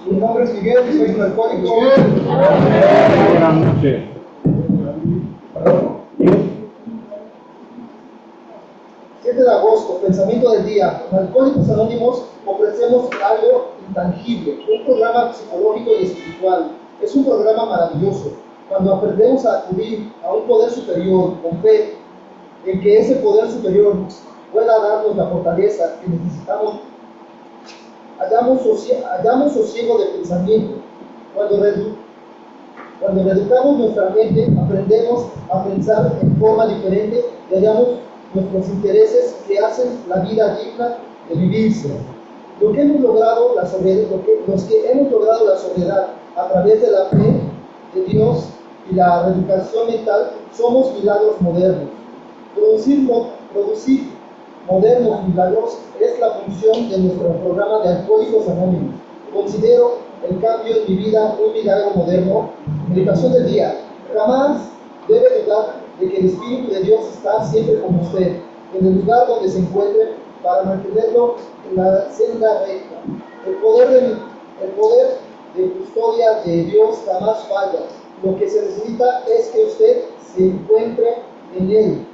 Mi nombre es Miguel y soy un alcohólico. Buenas noches. 7 de agosto, pensamiento del día. En Alcohólicos Anónimos ofrecemos algo intangible, un programa psicológico y espiritual. Es un programa maravilloso. Cuando aprendemos a acudir a un poder superior con fe, en que ese poder superior pueda darnos la fortaleza que necesitamos, hallamos sosiego de pensamiento. Cuando reeducamos nuestra mente, aprendemos a pensar en forma diferente y hallamos nuestros intereses que hacen la vida digna de vivirse. Los que hemos logrado la sobriedad a través de la fe de Dios y la reeducación mental, somos milagros modernos. Producir modernos milagros es la función de nuestro programa de Alcohólicos Anónimos. Considero el cambio en mi vida un milagro moderno. Meditación del día. Jamás debe dudar de que el Espíritu de Dios está siempre con usted, en el lugar donde se encuentre, para mantenerlo en la senda recta. El poder de custodia de Dios jamás falla. Lo que se necesita es que usted se encuentre en Él.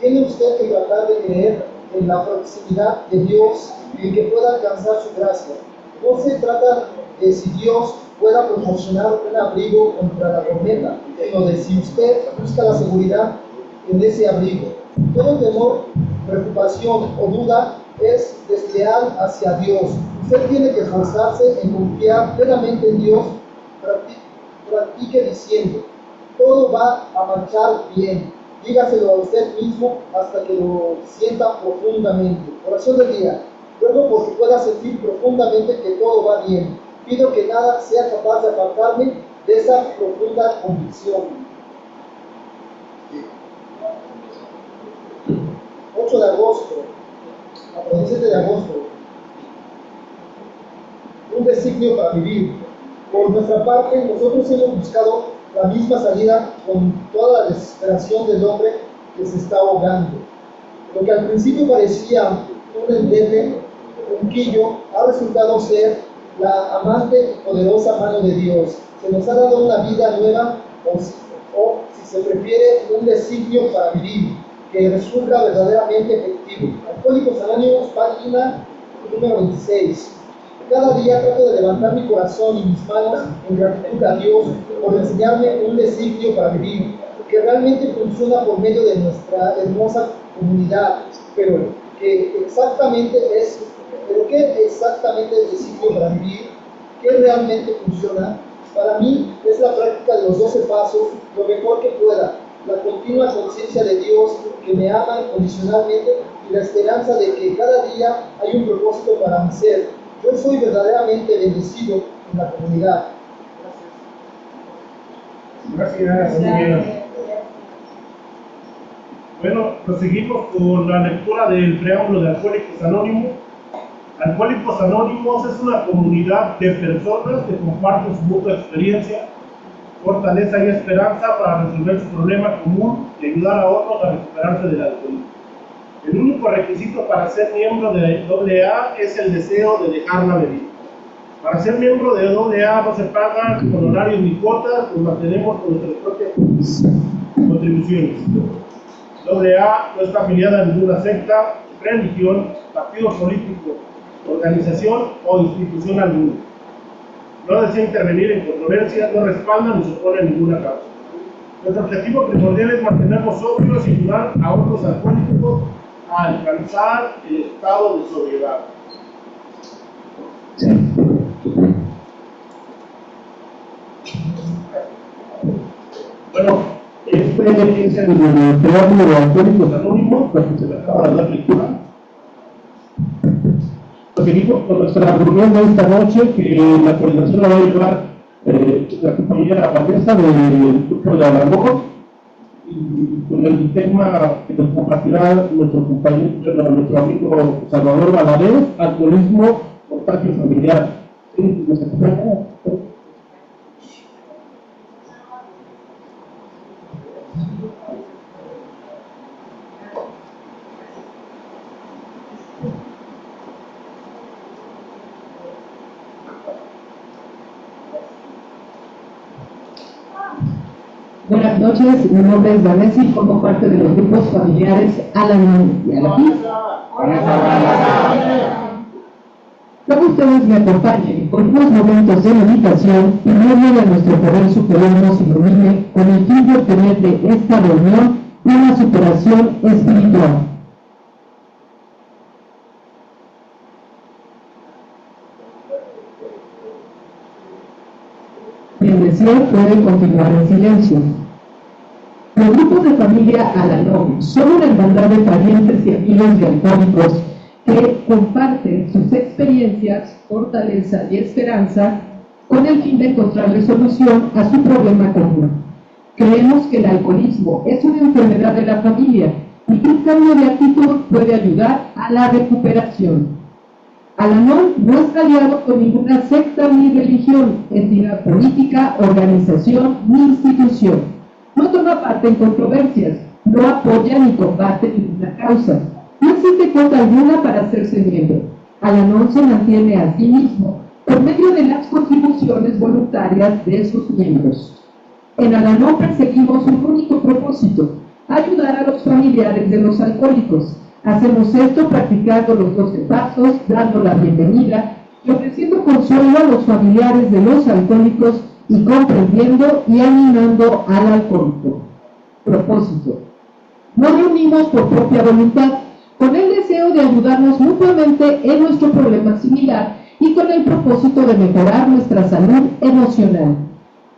Tiene usted que tratar de creer en la proximidad de Dios y en que pueda alcanzar su gracia. No se trata de si Dios pueda proporcionar un abrigo contra la tormenta, sino de si usted busca la seguridad en ese abrigo. Todo temor, preocupación o duda es desleal hacia Dios. Usted tiene que esforzarse en confiar plenamente en Dios. Practique diciendo: todo va a marchar bien. Dígaselo a usted mismo hasta que lo sienta profundamente. Oración del día. Ruego porque pueda sentir profundamente que todo va bien. Pido que nada sea capaz de apartarme de esa profunda convicción. 8 de agosto, a 17 de agosto. Un designio para vivir. Por nuestra parte, nosotros hemos buscado la misma salida con toda la desesperación del hombre que se está ahogando. Lo que al principio parecía un endeble, un quillo, ha resultado ser la amante y poderosa mano de Dios. Se nos ha dado una vida nueva, o si se prefiere, un designio para vivir, que resulta verdaderamente efectivo. Alcohólicos Anónimos, página número 26. Cada día trato de levantar mi corazón y mis manos en gratitud a Dios por enseñarme un designio para vivir, que realmente funciona por medio de nuestra hermosa comunidad, pero ¿qué exactamente es el designio para vivir? ¿Qué realmente funciona? Para mí es la práctica de los 12 pasos, lo mejor que pueda, la continua conciencia de Dios que me ama incondicionalmente y la esperanza de que cada día hay un propósito para mi ser. Yo soy verdaderamente bendecido en la comunidad. Gracias. Bueno, proseguimos con la lectura del preámbulo de Alcohólicos Anónimos. Alcohólicos Anónimos es una comunidad de personas que comparten su mutua experiencia, fortaleza y esperanza para resolver su problema común y ayudar a otros a recuperarse del alcoholismo. El único requisito para ser miembro de AA es el deseo de dejar la bebida. Para ser miembro de AA no se pagan honorarios ni cuotas, nos mantenemos con nuestras propias contribuciones. AA no está afiliada a ninguna secta, religión, partido político, organización o institución alguna. No desea intervenir en controversias, no respalda ni se opone a ninguna causa. Nuestro objetivo primordial es mantenernos sobrios y ayudar a otros alcohólicos a alcanzar el estado de sobriedad. Bueno, este es el preámbulo de Alcohólicos Anónimos, lo que se le acaba de dar lectura. Seguimos con nuestra reunión de esta noche, que la coordinación la va a llevar la compañera Vanessa del grupo de Aragón, y con el tema que nos compartirá nuestro amigo Salvador Valadez, alcoholismo, contagio familiar. ¿Sí? ¿Nos acompaña? Buenas noches, mi nombre es Vanessa y formo parte de los grupos familiares Al-Anon y Al-Atif. Como ustedes me acompañen por unos momentos de meditación, pidiéndole a nuestro poder superior nos ilumine con el fin de obtener de esta reunión una superación espiritual. Quien desee puede continuar en silencio. Los grupos de familia Al-Anon son una hermandad de parientes y amigos de alcohólicos que comparten sus experiencias, fortaleza y esperanza con el fin de encontrarle solución a su problema común. Creemos que el alcoholismo es una enfermedad de la familia y que un cambio de actitud puede ayudar a la recuperación. Al-Anon no está aliado con ninguna secta ni religión, entidad política, organización ni institución. No toma parte en controversias, no apoya ni combate ninguna causa. No existe cuota alguna para hacerse miembro. Al-Anon se mantiene a sí mismo por medio de las contribuciones voluntarias de sus miembros. En Al-Anon perseguimos un único propósito: ayudar a los familiares de los alcohólicos. Hacemos esto practicando los 12 pasos, dando la bienvenida y ofreciendo consuelo a los familiares de los alcohólicos y comprendiendo y animando al alcohólico. Propósito: nos reunimos por propia voluntad, con el deseo de ayudarnos mutuamente en nuestro problema similar y con el propósito de mejorar nuestra salud emocional.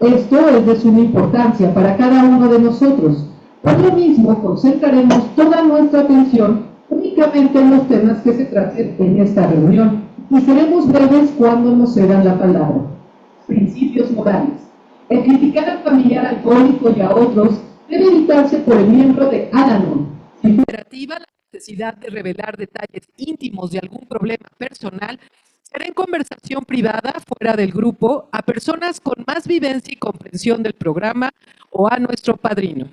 Esto es de suma importancia para cada uno de nosotros. Por lo mismo, concentraremos toda nuestra atención únicamente en los temas que se traten en esta reunión y seremos breves cuando nos cedan la palabra. Principios morales. El criticar al familiar alcohólico y a otros debe evitarse por el miembro de Al-Anon. Si operativa la necesidad de revelar detalles íntimos de algún problema personal será en conversación privada fuera del grupo a personas con más vivencia y comprensión del programa o a nuestro padrino.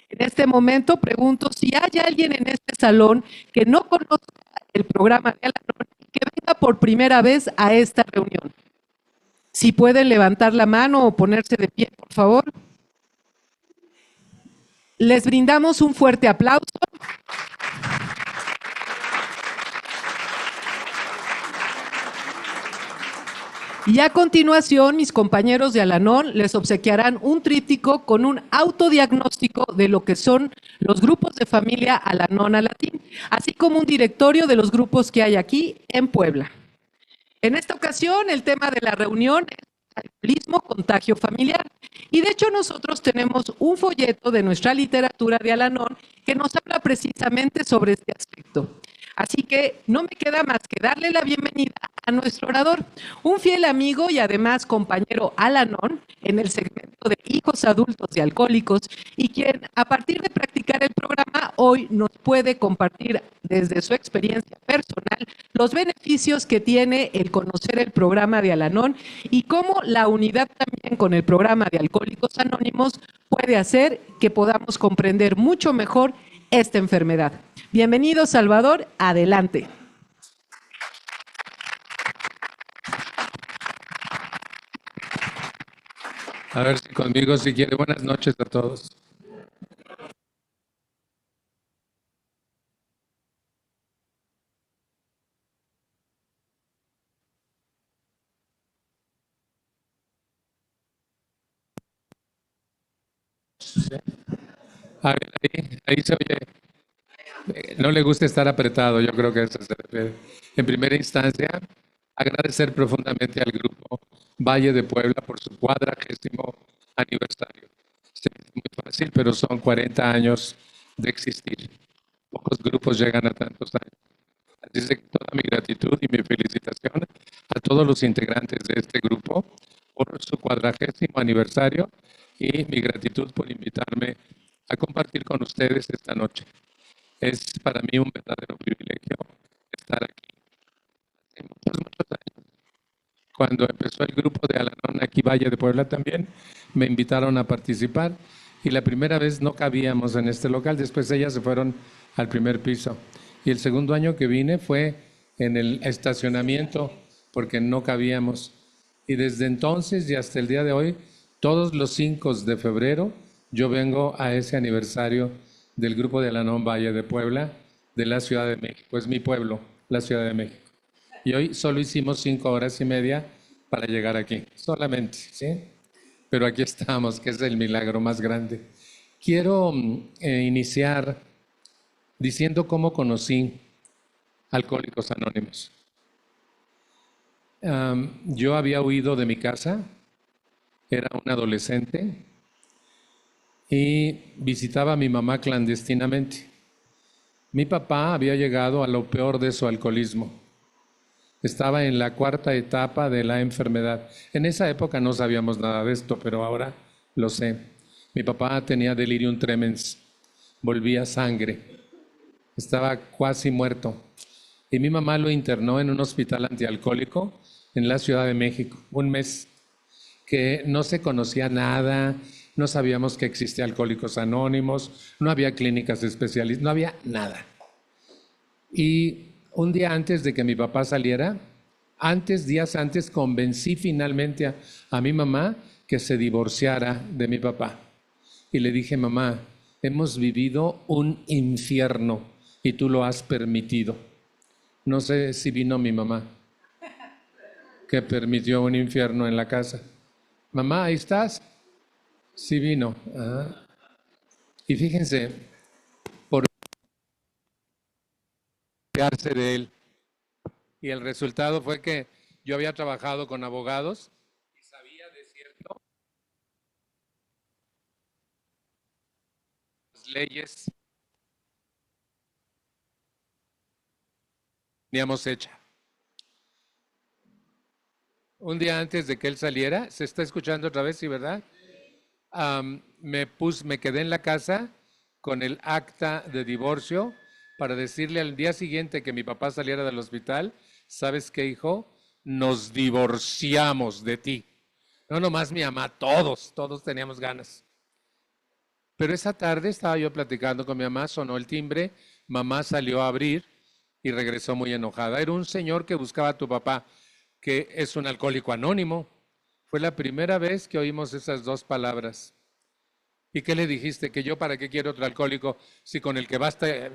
En este momento pregunto si hay alguien en este salón que no conozca el programa de Al-Anon y que venga por primera vez a esta reunión. Si pueden levantar la mano o ponerse de pie, por favor. Les brindamos un fuerte aplauso. Y a continuación, mis compañeros de Al-Anon les obsequiarán un tríptico con un autodiagnóstico de lo que son los grupos de familia Al-Anon Al-Atif, así como un directorio de los grupos que hay aquí en Puebla. En esta ocasión, el tema de la reunión es alcoholismo, contagio familiar. Y de hecho nosotros tenemos un folleto de nuestra literatura de Al-Anon que nos habla precisamente sobre este aspecto. Así que no me queda más que darle la bienvenida a nuestro orador, un fiel amigo y además compañero Al-Anon en el segmento de hijos adultos de alcohólicos y quien a partir de practicar el programa hoy nos puede compartir desde su experiencia personal los beneficios que tiene el conocer el programa de Al-Anon y cómo la unidad también con el programa de Alcohólicos Anónimos puede hacer que podamos comprender mucho mejor esta enfermedad. Bienvenido, Salvador, adelante. A ver si conmigo, si quiere. Buenas noches a todos. A ver, ahí se oye. No le gusta estar apretado, yo creo que a eso se refiere. En primera instancia, agradecer profundamente al grupo Valle de Puebla por su 40º aniversario. Se dice muy fácil, pero son 40 años de existir. Pocos grupos llegan a tantos años. Así es que toda mi gratitud y mi felicitación a todos los integrantes de este grupo por su 40º aniversario y mi gratitud por invitarme a compartir con ustedes esta noche. Es para mí un verdadero privilegio estar aquí. Hace muchos años, cuando empezó el grupo de Al-Anon aquí Valle de Puebla también, me invitaron a participar y la primera vez no cabíamos en este local, después ellas se fueron al primer piso. Y el segundo año que vine fue en el estacionamiento porque no cabíamos. Y desde entonces y hasta el día de hoy, todos los 5 de febrero Yo vengo a ese aniversario del Grupo de Alanón Valle de Puebla, de la Ciudad de México. Es mi pueblo, la Ciudad de México. Y hoy solo hicimos 5 horas y media para llegar aquí, solamente, ¿sí? Pero aquí estamos, que es el milagro más grande. Quiero iniciar diciendo cómo conocí Alcohólicos Anónimos. Yo había huido de mi casa, era un adolescente y visitaba a mi mamá clandestinamente. Mi papá había llegado a lo peor de su alcoholismo. Estaba en la 4ª etapa de la enfermedad. En esa época no sabíamos nada de esto, pero ahora lo sé. Mi papá tenía delirium tremens, volvía sangre, estaba casi muerto. Y mi mamá lo internó en un hospital antialcohólico en la Ciudad de México, un mes, que no se conocía nada, no sabíamos que existía Alcohólicos Anónimos, no había clínicas especialistas, no había nada. Y un día antes de que mi papá saliera, días antes, convencí finalmente a mi mamá que se divorciara de mi papá. Y le dije, mamá, hemos vivido un infierno y tú lo has permitido. No sé si vino mi mamá, que permitió un infierno en la casa. Mamá, ¿ahí estás? Sí vino. Ajá. Y fíjense, por fiarse de él. Y el resultado fue que yo había trabajado con abogados y sabía de cierto las leyes teníamos hecha. Un día antes de que él saliera, se está escuchando otra vez, ¿sí, verdad? Me quedé en la casa con el acta de divorcio para decirle al día siguiente que mi papá saliera del hospital, ¿sabes qué, hijo? Nos divorciamos de ti. No nomás mi mamá, todos teníamos ganas. Pero esa tarde estaba yo platicando con mi mamá, sonó el timbre, mamá salió a abrir y regresó muy enojada. Era un señor que buscaba a tu papá, que es un alcohólico anónimo. Fue la primera vez que oímos esas dos palabras. ¿Y qué le dijiste? Que yo para qué quiero otro alcohólico si con el que basta,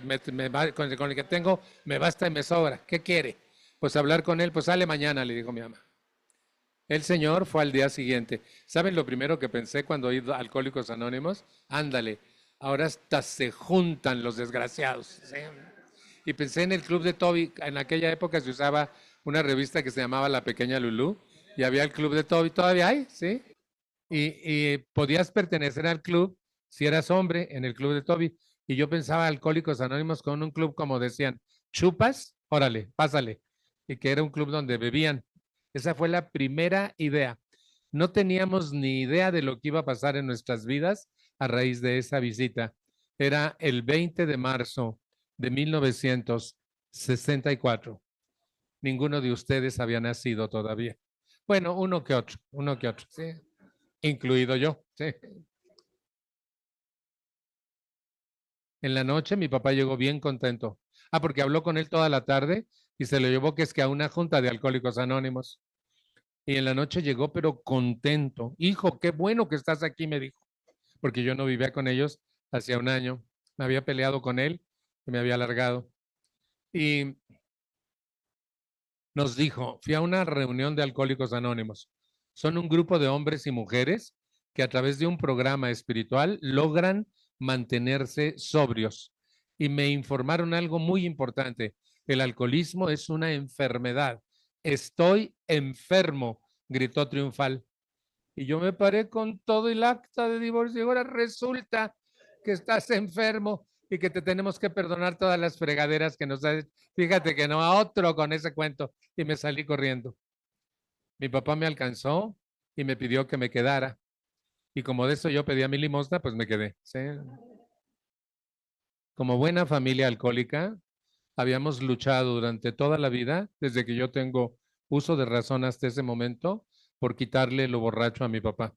con el que tengo me basta y me sobra. ¿Qué quiere? Pues hablar con él, pues sale mañana, le dijo mi mamá. El señor fue al día siguiente. ¿Saben lo primero que pensé cuando oí Alcohólicos Anónimos? Ándale, ahora hasta se juntan los desgraciados. ¿Sí? Y pensé en el Club de Toby. En aquella época se usaba una revista que se llamaba La Pequeña Lulú y había el Club de Toby. ¿Todavía hay? ¿Sí? Y podías pertenecer al club si eras hombre en el Club de Toby. Y yo pensaba Alcohólicos Anónimos con un club como decían, chupas, órale, pásale. Y que era un club donde bebían. Esa fue la primera idea. No teníamos ni idea de lo que iba a pasar en nuestras vidas a raíz de esa visita. Era el 20 de marzo de 1964. Ninguno de ustedes había nacido todavía. Bueno, uno que otro, ¿sí? Incluido yo, ¿sí? En la noche mi papá llegó bien contento. Porque habló con él toda la tarde y se lo llevó que es que a una junta de Alcohólicos Anónimos. Y en la noche llegó, pero contento. Hijo, qué bueno que estás aquí, me dijo. Porque yo no vivía con ellos hacía un año. Me había peleado con él y me había largado. Y nos dijo, fui a una reunión de Alcohólicos Anónimos. Son un grupo de hombres y mujeres que a través de un programa espiritual logran mantenerse sobrios. Y me informaron algo muy importante. El alcoholismo es una enfermedad. Estoy enfermo, gritó triunfal. Y yo me paré con todo el acta de divorcio y ahora resulta que estás enfermo y que te tenemos que perdonar todas las fregaderas que nos has. Fíjate que no, a otro con ese cuento. Y me salí corriendo. Mi papá me alcanzó y me pidió que me quedara. Y como de eso yo pedía mi limosna, pues me quedé. ¿Sí? Como buena familia alcohólica, habíamos luchado durante toda la vida, desde que yo tengo uso de razón hasta ese momento, por quitarle lo borracho a mi papá.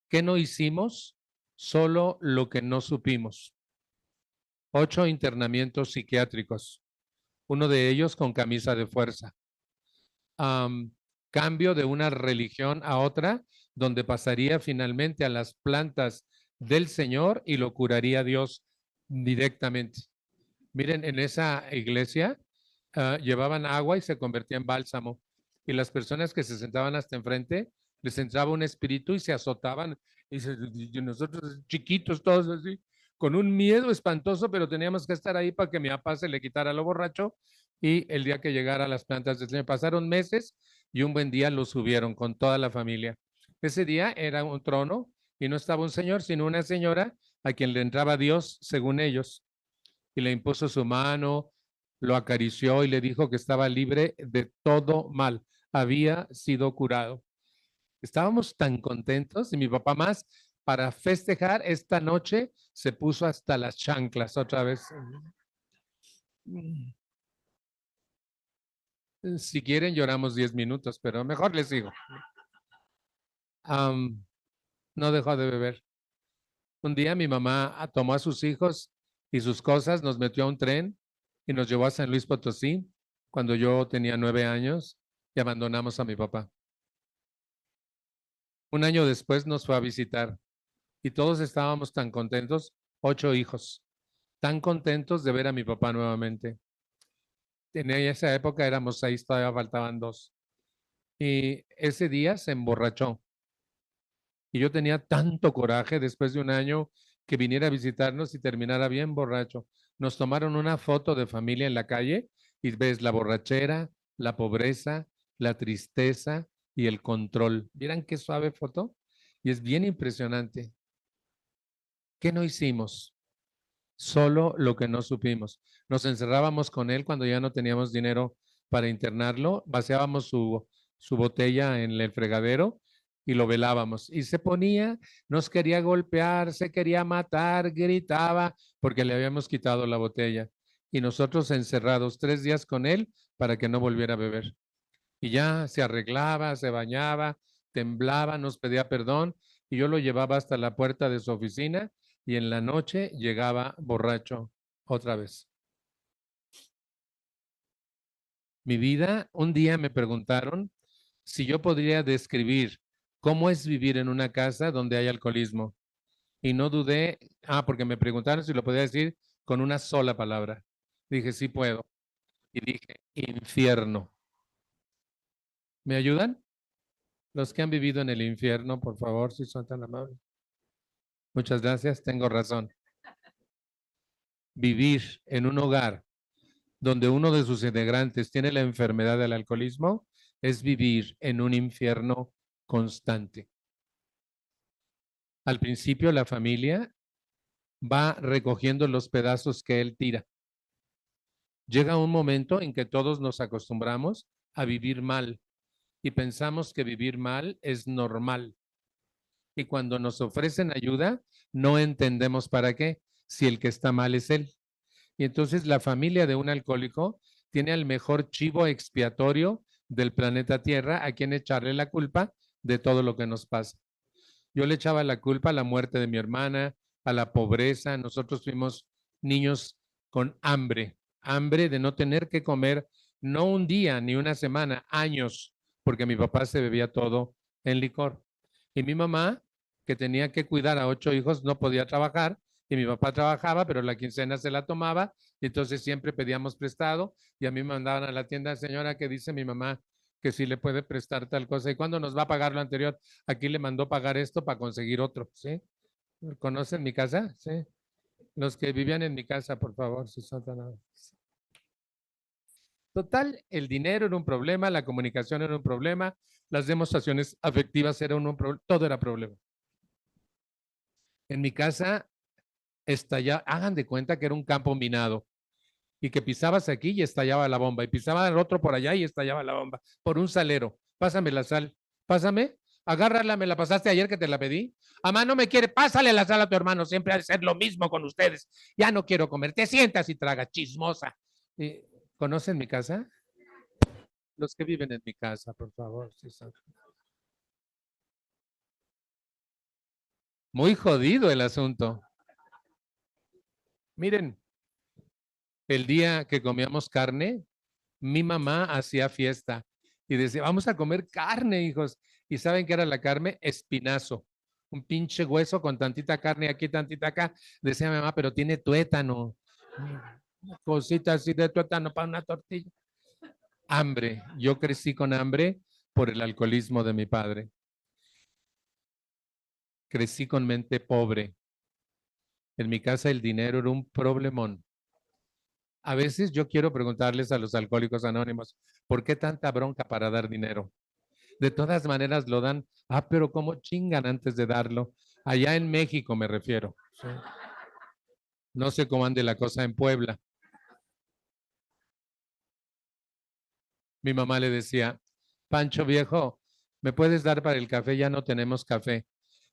¿Qué no hicimos? Solo lo que no supimos. 8 internamientos psiquiátricos, uno de ellos con camisa de fuerza. Cambio de una religión a otra, donde pasaría finalmente a las plantas del Señor y lo curaría Dios directamente. Miren, en esa iglesia llevaban agua y se convertía en bálsamo. Y las personas que se sentaban hasta enfrente, les entraba un espíritu y se azotaban. Y nosotros chiquitos, todos así, con un miedo espantoso, pero teníamos que estar ahí para que mi papá se le quitara lo borracho. Y el día que llegara a las plantas del Señor, pasaron meses y un buen día lo subieron con toda la familia. Ese día era un trono y no estaba un señor, sino una señora a quien le entraba Dios, según ellos, y le impuso su mano, lo acarició y le dijo que estaba libre de todo mal, había sido curado. Estábamos tan contentos y mi papá más, para festejar esta noche, se puso hasta las chanclas otra vez. Si quieren, lloramos 10 minutos, pero mejor les digo. No dejó de beber. Un día mi mamá tomó a sus hijos y sus cosas, nos metió a un tren y nos llevó a San Luis Potosí cuando yo tenía 9 años y abandonamos a mi papá. Un año después nos fue a visitar y todos estábamos tan contentos, 8 hijos, tan contentos de ver a mi papá nuevamente. En esa época éramos 6, todavía faltaban 2. Y ese día se emborrachó. Y yo tenía tanto coraje después de un año que viniera a visitarnos y terminara bien borracho. Nos tomaron una foto de familia en la calle y ves la borrachera, la pobreza, la tristeza y el control. ¿Vieran qué suave foto? Y es bien impresionante. ¿Qué no hicimos? Solo lo que no supimos. Nos encerrábamos con él cuando ya no teníamos dinero para internarlo, vaciábamos su botella en el fregadero y lo velábamos. Y se ponía, nos quería golpear, se quería matar, gritaba porque le habíamos quitado la botella. Y nosotros encerrados 3 días con él para que no volviera a beber. Y ya se arreglaba, se bañaba, temblaba, nos pedía perdón y yo lo llevaba hasta la puerta de su oficina y en la noche llegaba borracho otra vez. Mi vida, un día me preguntaron si yo podría describir cómo es vivir en una casa donde hay alcoholismo. Y no dudé, porque me preguntaron si lo podía decir con una sola palabra. Dije, sí puedo. Y dije, infierno. ¿Me ayudan? Los que han vivido en el infierno, por favor, si son tan amables. Muchas gracias, tengo razón. Vivir en un hogar donde uno de sus integrantes tiene la enfermedad del alcoholismo es vivir en un infierno constante. Al principio la familia va recogiendo los pedazos que él tira. Llega un momento en que todos nos acostumbramos a vivir mal y pensamos que vivir mal es normal. Y cuando nos ofrecen ayuda, no entendemos para qué, si el que está mal es él. Y entonces la familia de un alcohólico tiene al mejor chivo expiatorio del planeta Tierra a quien echarle la culpa de todo lo que nos pasa. Yo le echaba la culpa a la muerte de mi hermana, a la pobreza. Nosotros fuimos niños con hambre, hambre de no tener que comer, no un día ni una semana, años, porque mi papá se bebía todo en licor. Y mi mamá, que tenía que cuidar a 8 hijos, no podía trabajar. Y mi papá trabajaba, pero la quincena se la tomaba. Y entonces siempre pedíamos prestado. Y a mí me mandaban a la tienda, señora, que dice mi mamá que sí le puede prestar tal cosa. ¿Y cuándo nos va a pagar lo anterior? Aquí le mandó pagar esto para conseguir otro, ¿sí? ¿Conocen mi casa? Sí. Los que vivían en mi casa, por favor, si son tan amables. Total, el dinero era un problema, la comunicación era un problema, las demostraciones afectivas eran un problema, todo era problema. En mi casa estallaba, hagan de cuenta que era un campo minado y que pisabas aquí y estallaba la bomba y pisaba el otro por allá y estallaba la bomba por un salero. Pásame la sal, pásame, agárrala, me la pasaste ayer que te la pedí. Mamá no me quiere, pásale la sal a tu hermano, siempre ha de ser lo mismo con ustedes. Ya no quiero comer, te sientas y tragas, chismosa. ¿Conocen mi casa? Los que viven en mi casa, por favor. Sí, son. Muy jodido el asunto. Miren, el día que comíamos carne, mi mamá hacía fiesta y decía, vamos a comer carne, hijos. ¿Y saben qué era la carne? Espinazo. un pinche hueso con tantita carne aquí, tantita acá. Decía mi mamá, pero tiene tuétano. Cositas así de tuétano para una tortilla. Hambre. Yo crecí con hambre por el alcoholismo de mi padre. Crecí con mente pobre. En mi casa el dinero era un problemón. A veces yo quiero preguntarles a los alcohólicos anónimos, ¿por qué tanta bronca para dar dinero? De todas maneras lo dan. Ah, pero ¿cómo chingan antes de darlo? Allá en México me refiero. Sí. No sé cómo ande la cosa en Puebla. Mi mamá le decía, Pancho viejo, ¿me puedes dar para el café? Ya no tenemos café.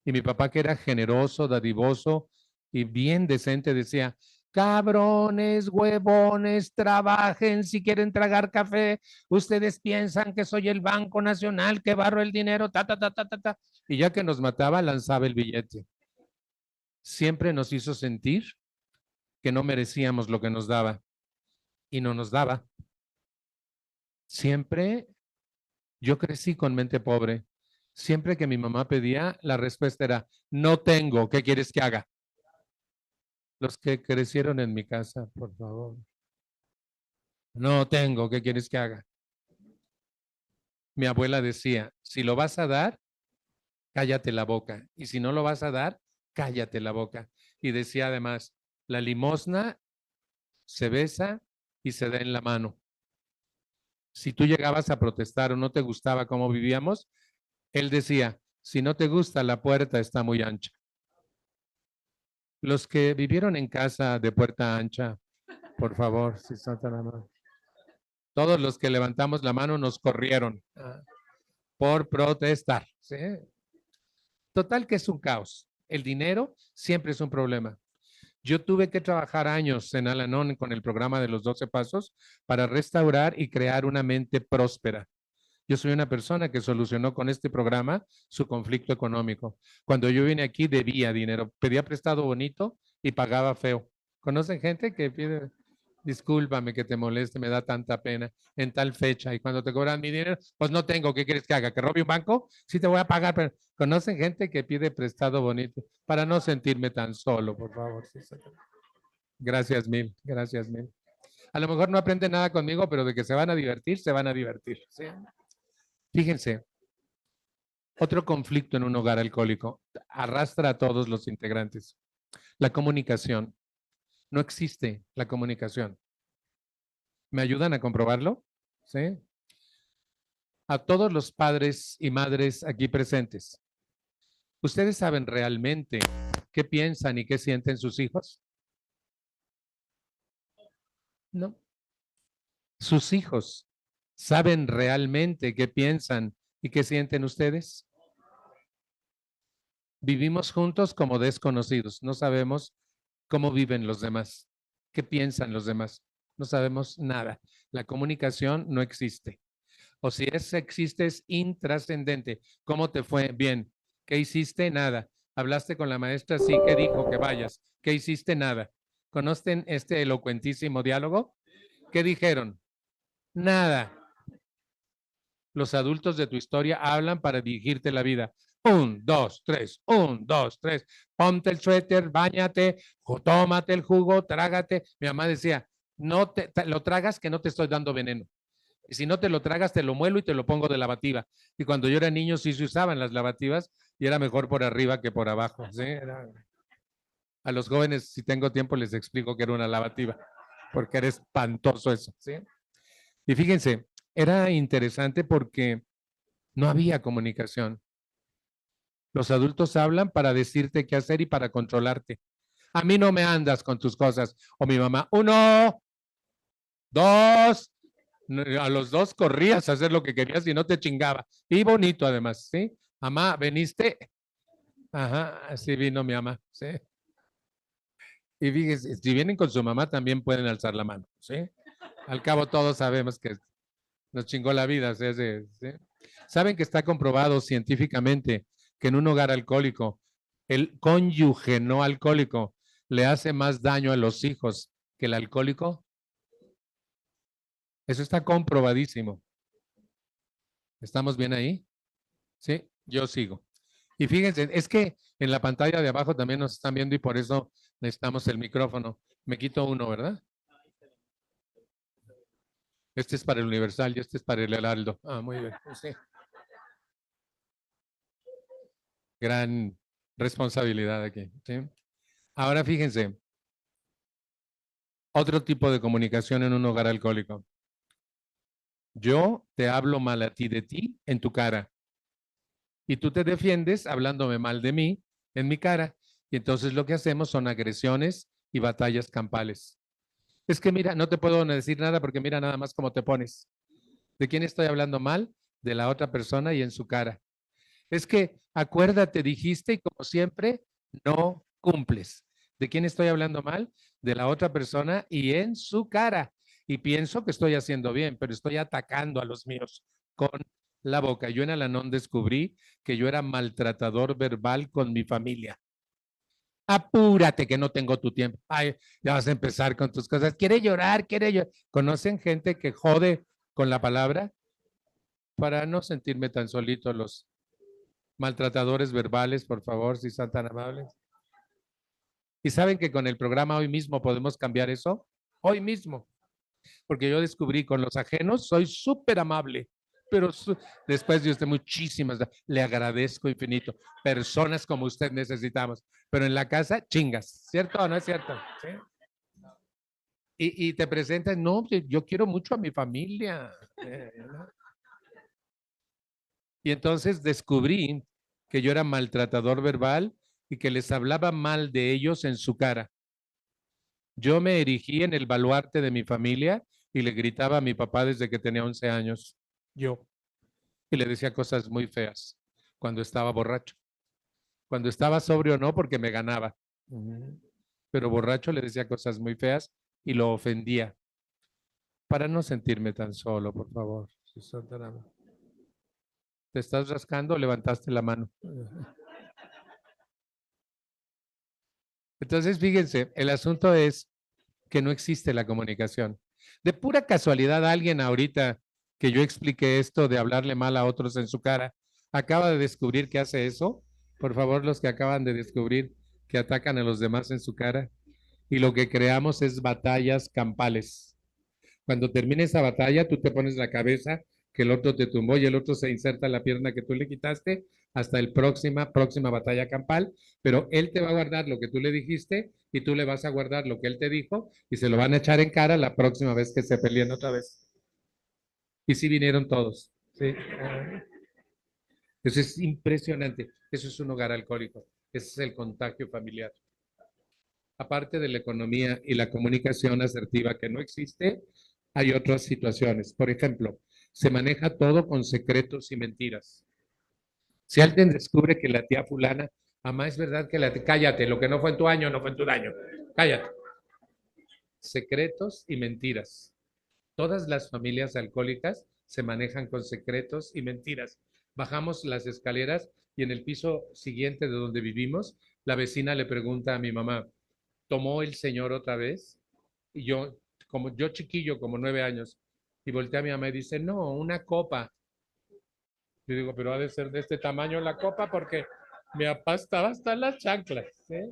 Y mi papá, que era generoso, dadivoso y bien decente, decía, cabrones, huevones, trabajen si quieren tragar café. Ustedes piensan que soy el Banco Nacional, que barro el dinero, ta, ta, ta, ta, ta, ta. Y ya que nos mataba, lanzaba el billete. Siempre nos hizo sentir que no merecíamos lo que nos daba. Y no nos daba. Siempre yo crecí con mente pobre. Siempre que mi mamá pedía, la respuesta era, no tengo, ¿qué quieres que haga? Los que crecieron en mi casa, por favor. No tengo, ¿qué quieres que haga? Mi abuela decía, si lo vas a dar, cállate la boca. Y si no lo vas a dar, cállate la boca. Y decía además, la limosna se besa y se da en la mano. Si tú llegabas a protestar o no te gustaba cómo vivíamos, él decía, si no te gusta, la puerta está muy ancha. Los que vivieron en casa de puerta ancha, por favor, si son tan amables. Todos los que levantamos la mano nos corrieron por protestar. ¿Sí? Total que es un caos. El dinero siempre es un problema. Yo tuve que trabajar años en Al-Anon con el programa de los 12 pasos para restaurar y crear una mente próspera. Yo soy una persona que solucionó con este programa su conflicto económico. Cuando yo vine aquí debía dinero, pedía prestado bonito y pagaba feo. ¿Conocen gente que pide, discúlpame que te moleste, me da tanta pena en tal fecha y cuando te cobran mi dinero, pues no tengo, ¿qué quieres que haga? ¿Que robe un banco? Sí te voy a pagar, pero ¿conocen gente que pide prestado bonito? Para no sentirme tan solo, por favor. Gracias mil, gracias mil. A lo mejor no aprenden nada conmigo, pero de que se van a divertir, se van a divertir. ¿Sí? Fíjense, otro conflicto en un hogar alcohólico arrastra a todos los integrantes. La comunicación. No existe la comunicación. ¿Me ayudan a comprobarlo? ¿Sí? A todos los padres y madres aquí presentes. ¿Ustedes saben realmente qué piensan y qué sienten sus hijos? No. ¿Sus hijos saben realmente qué piensan y qué sienten ustedes? Vivimos juntos como desconocidos. No sabemos cómo viven los demás, qué piensan los demás. No sabemos nada. La comunicación no existe. O si existe, es intrascendente. ¿Cómo te fue? Bien. ¿Qué hiciste? Nada. ¿Hablaste con la maestra? Sí. ¿Qué dijo? Que vayas. ¿Qué hiciste? Nada. ¿Conocen este elocuentísimo diálogo? ¿Qué dijeron? Nada. Los adultos de tu historia hablan para dirigirte la vida. 1, 2, 3, 1, 2, 3. Ponte el suéter, báñate, tómate el jugo, trágate. Mi mamá decía, no te lo tragas que no te estoy dando veneno. Y si no te lo tragas, te lo muelo y te lo pongo de lavativa. Y cuando yo era niño sí se usaban las lavativas y era mejor por arriba que por abajo. ¿Sí? A los jóvenes, si tengo tiempo, les explico que era una lavativa, porque era espantoso eso. ¿Sí? Y fíjense, era interesante porque no había comunicación. Los adultos hablan para decirte qué hacer y para controlarte. A mí no me andas con tus cosas. O mi mamá, 1, 2. A los 2 corrías a hacer lo que querías y no te chingaba. Y bonito además, ¿sí? Mamá, ¿veniste? Ajá, así vino mi mamá, ¿sí? Y fíjense, si vienen con su mamá también pueden alzar la mano, ¿sí? Al cabo todos sabemos que nos chingó la vida, ¿sí? ¿Sí? Saben que está comprobado científicamente que en un hogar alcohólico, el cónyuge no alcohólico le hace más daño a los hijos que el alcohólico. Eso está comprobadísimo. ¿Estamos bien ahí? Sí, yo sigo. Y fíjense, es que en la pantalla de abajo también nos están viendo y por eso necesitamos el micrófono. Me quito uno, ¿verdad? Este es para el Universal y este es para el Heraldo. Ah, muy bien. Sí. Gran responsabilidad aquí. ¿Sí? Ahora fíjense, otro tipo de comunicación en un hogar alcohólico. Yo te hablo mal a ti de ti en tu cara y tú te defiendes hablándome mal de mí en mi cara. Y entonces lo que hacemos son agresiones y batallas campales. Es que mira, no te puedo decir nada porque mira nada más cómo te pones. ¿De quién estoy hablando mal? De la otra persona y en su cara. Es que acuérdate, dijiste y como siempre, no cumples. ¿De quién estoy hablando mal? De la otra persona y en su cara. Y pienso que estoy haciendo bien, pero estoy atacando a los míos con la boca. Yo en Al-Anon descubrí que yo era maltratador verbal con mi familia. Apúrate que no tengo tu tiempo. Ay, ya vas a empezar con tus cosas. Quiere llorar, quiere llorar. ¿Conocen gente que jode con la palabra? Para no sentirme tan solito, los maltratadores verbales, por favor, si son tan amables. ¿Y saben que con el programa hoy mismo podemos cambiar eso? Hoy mismo. Porque yo descubrí con los ajenos soy súper amable, pero después de usted muchísimas, le agradezco infinito. Personas como usted necesitamos, pero en la casa, chingas, ¿cierto o no es cierto? ¿Sí? Y te presentan, no, yo quiero mucho a mi familia. ¿No? Y entonces descubrí que yo era maltratador verbal y que les hablaba mal de ellos en su cara. Yo me erigí en el baluarte de mi familia y le gritaba a mi papá desde que tenía 11 años. Yo. Y le decía cosas muy feas cuando estaba borracho. Cuando estaba sobrio no, porque me ganaba. Pero borracho le decía cosas muy feas y lo ofendía. Para no sentirme tan solo, por favor. Si son tan amables. ¿Te estás rascando o levantaste la mano? Entonces, fíjense, el asunto es que no existe la comunicación. De pura casualidad, alguien ahorita que yo expliqué esto de hablarle mal a otros en su cara, acaba de descubrir que hace eso. Por favor, los que acaban de descubrir que atacan a los demás en su cara. Y lo que creamos es batallas campales. Cuando termine esa batalla, tú te pones la cabeza que el otro te tumbó y el otro se inserta en la pierna que tú le quitaste hasta el próxima batalla campal, pero él te va a guardar lo que tú le dijiste y tú le vas a guardar lo que él te dijo y se lo van a echar en cara la próxima vez que se peleen otra vez. Y sí vinieron todos. ¿Sí? Eso es impresionante. Eso es un hogar alcohólico. Ese es el contagio familiar. Aparte de la economía y la comunicación asertiva que no existe, hay otras situaciones. Por ejemplo, se maneja todo con secretos y mentiras. Si alguien descubre que la tía fulana, mamá, es verdad que la tía, cállate, lo que no fue en tu año, no fue en tu daño. Cállate. Secretos y mentiras. Todas las familias alcohólicas se manejan con secretos y mentiras. Bajamos las escaleras y en el piso siguiente de donde vivimos, la vecina le pregunta a mi mamá, ¿tomó el señor otra vez? Y yo chiquillo, como 9 años, y volteé a mi mamá y dice, no, una copa. Yo digo, pero ha de ser de este tamaño la copa porque mi papá estaba hasta en las chanclas. ¿Eh?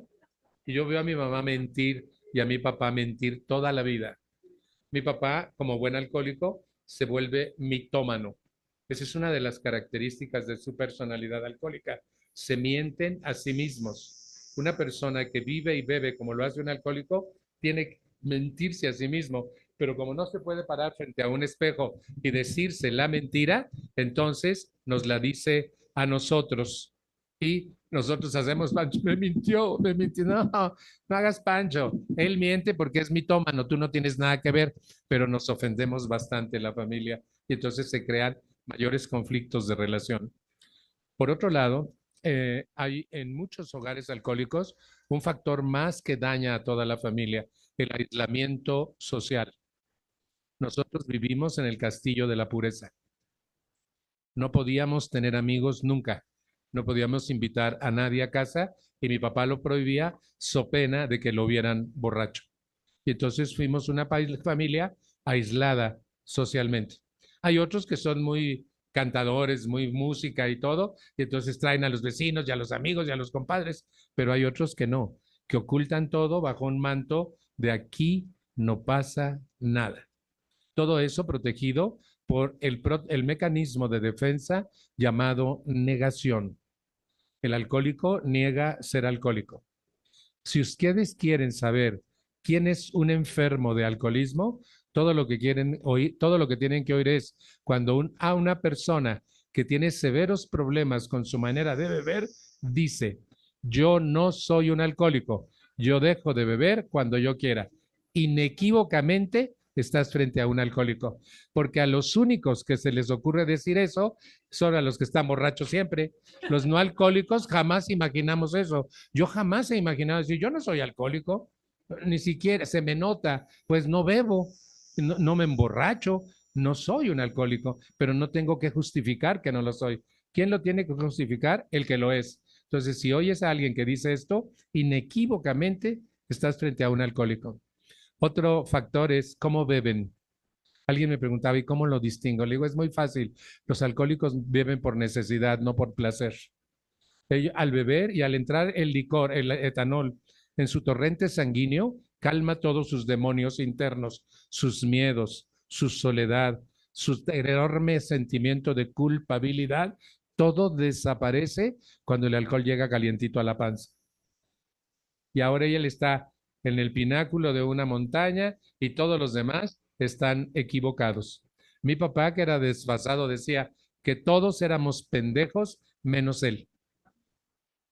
Y yo veo a mi mamá mentir y a mi papá mentir toda la vida. Mi papá, como buen alcohólico, se vuelve mitómano. Esa es una de las características de su personalidad alcohólica. Se mienten a sí mismos. Una persona que vive y bebe como lo hace un alcohólico tiene que mentirse a sí mismo, pero como no se puede parar frente a un espejo y decirse la mentira, entonces nos la dice a nosotros. Y nosotros hacemos, Pancho, me mintió, no, no hagas Pancho, él miente porque es mitómano, tú no tienes nada que ver, pero nos ofendemos bastante la familia y entonces se crean mayores conflictos de relación. Por otro lado, hay en muchos hogares alcohólicos un factor más que daña a toda la familia, el aislamiento social. Nosotros vivimos en el castillo de la pureza. No podíamos tener amigos nunca. No podíamos invitar a nadie a casa y mi papá lo prohibía so pena de que lo vieran borracho. Y entonces fuimos una familia aislada socialmente. Hay otros que son muy cantadores, muy música y todo, y entonces traen a los vecinos y a los amigos y a los compadres, pero hay otros que no, que ocultan todo bajo un manto de aquí no pasa nada. Todo eso protegido por el mecanismo de defensa llamado negación. El alcohólico niega ser alcohólico. Si ustedes quieren saber quién es un enfermo de alcoholismo, todo lo que quieren oír, todo lo que tienen que oír es cuando a una persona que tiene severos problemas con su manera de beber dice, yo no soy un alcohólico, yo dejo de beber cuando yo quiera. Inequívocamente estás frente a un alcohólico, porque a los únicos que se les ocurre decir eso son a los que están borrachos siempre. Los no alcohólicos jamás imaginamos eso. Yo jamás he imaginado decir, yo no soy alcohólico, ni siquiera se me nota, pues no bebo, no me emborracho, no soy un alcohólico, pero no tengo que justificar que no lo soy. ¿Quién lo tiene que justificar? El que lo es. Entonces, si oyes a alguien que dice esto, inequívocamente estás frente a un alcohólico. Otro factor es cómo beben. Alguien me preguntaba, ¿y cómo lo distingo? Le digo, es muy fácil. Los alcohólicos beben por necesidad, no por placer. Al beber y al entrar el licor, el etanol, en su torrente sanguíneo, calma todos sus demonios internos, sus miedos, su soledad, su enorme sentimiento de culpabilidad. Todo desaparece cuando el alcohol llega calientito a la panza. Y ahora él está en el pináculo de una montaña y todos los demás están equivocados. Mi papá, que era desfasado, decía que todos éramos pendejos menos él.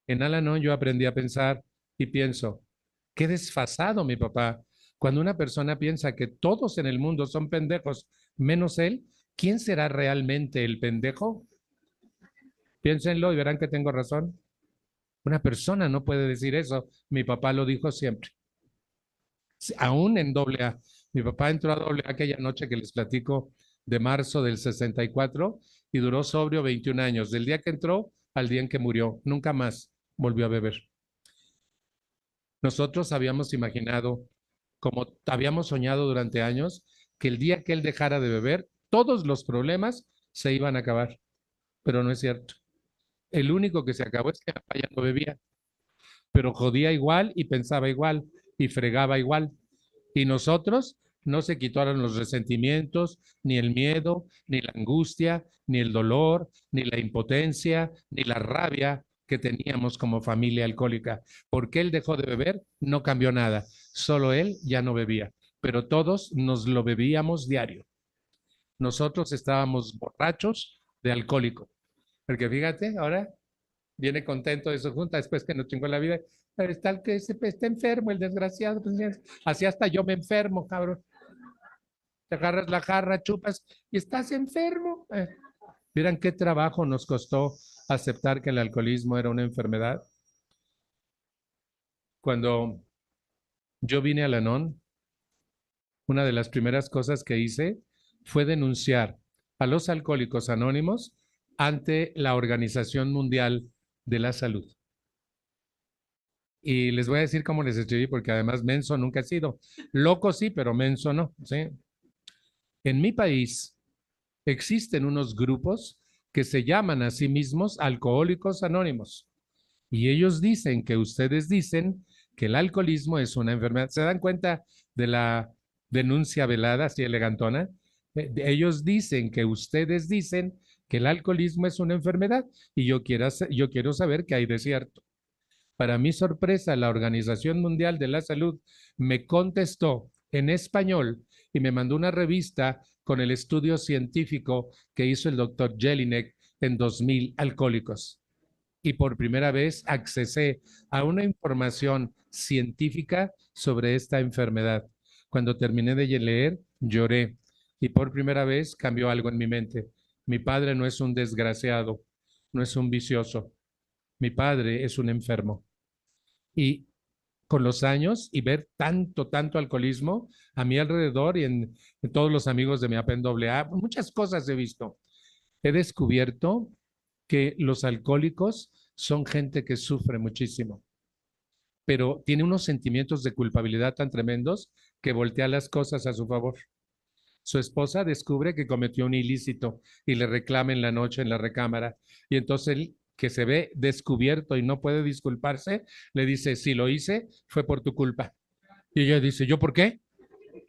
En Al-Anon yo aprendí a pensar y pienso, qué desfasado mi papá. Cuando una persona piensa que todos en el mundo son pendejos menos él, ¿quién será realmente el pendejo? Piénsenlo y verán que tengo razón. Una persona no puede decir eso. Mi papá lo dijo siempre. Aún en AA. Mi papá entró a AA aquella noche que les platico de marzo del 64 y duró sobrio 21 años. Del día que entró al día en que murió. Nunca más volvió a beber. Nosotros habíamos imaginado, como habíamos soñado durante años, que el día que él dejara de beber, todos los problemas se iban a acabar. Pero no es cierto. El único que se acabó es que ya no bebía, pero jodía igual y pensaba igual y fregaba igual. Y nosotros no se quitaron los resentimientos, ni el miedo, ni la angustia, ni el dolor, ni la impotencia, ni la rabia que teníamos como familia alcohólica. Porque él dejó de beber, no cambió nada. Solo él ya no bebía, pero todos nos lo bebíamos diario. Nosotros estábamos borrachos de alcohólico. Porque fíjate, ahora viene contento de su junta después que nos chingó la vida. Pero está el que está enfermo, el desgraciado. Pues, así hasta yo me enfermo, cabrón. Te agarras la jarra, chupas y estás enfermo. Miren qué trabajo nos costó aceptar que el alcoholismo era una enfermedad. Cuando yo vine al Al-Anon, una de las primeras cosas que hice fue denunciar a los alcohólicos anónimos ante la Organización Mundial de la Salud. Y les voy a decir cómo les escribí, porque además menso nunca he sido. Loco sí, pero menso no. ¿Sí? En mi país existen unos grupos que se llaman a sí mismos Alcohólicos Anónimos. Y ellos dicen que ustedes dicen que el alcoholismo es una enfermedad. ¿Se dan cuenta de la denuncia velada, así elegantona? Ellos dicen que ustedes dicen que el alcoholismo es una enfermedad y yo quiero saber qué hay de cierto. Para mi sorpresa, la Organización Mundial de la Salud me contestó en español y me mandó una revista con el estudio científico que hizo el doctor Jelinek en 2000 alcohólicos. Y por primera vez accesé a una información científica sobre esta enfermedad. Cuando terminé de leer, lloré y por primera vez cambió algo en mi mente. Mi padre no es un desgraciado, no es un vicioso. Mi padre es un enfermo. Y con los años y ver tanto alcoholismo a mi alrededor y en todos los amigos de mi AA, muchas cosas he visto. He descubierto que los alcohólicos son gente que sufre muchísimo, pero tiene unos sentimientos de culpabilidad tan tremendos que voltea las cosas a su favor. Su esposa descubre que cometió un ilícito y le reclama en la noche en la recámara. Y entonces él, que se ve descubierto y no puede disculparse, le dice, si lo hice, fue por tu culpa. Y ella dice, ¿yo por qué?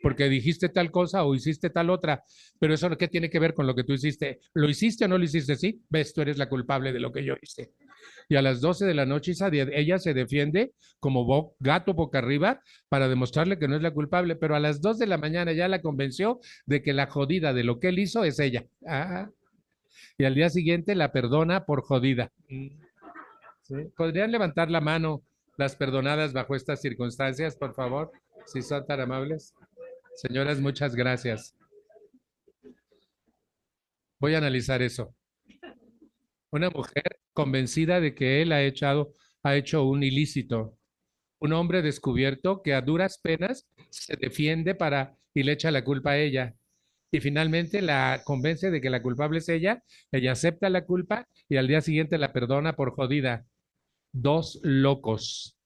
Porque dijiste tal cosa o hiciste tal otra, pero eso qué tiene que ver con lo que tú hiciste. ¿Lo hiciste o no lo hiciste? Sí, ves, tú eres la culpable de lo que yo hice. Y a las 12 de la noche ella se defiende como gato boca arriba para demostrarle que no es la culpable, pero a las 2 de la mañana ya la convenció de que la jodida de lo que él hizo es ella. Y al día siguiente la perdona por jodida. ¿Sí? ¿Podrían levantar la mano las perdonadas bajo estas circunstancias, por favor? Si son tan amables. Señoras, muchas gracias. Voy a analizar eso. Una mujer convencida de que él ha hecho un ilícito. Un hombre descubierto que a duras penas se defiende y le echa la culpa a ella. Y finalmente la convence de que la culpable es ella acepta la culpa y al día siguiente la perdona por jodida. Dos locos.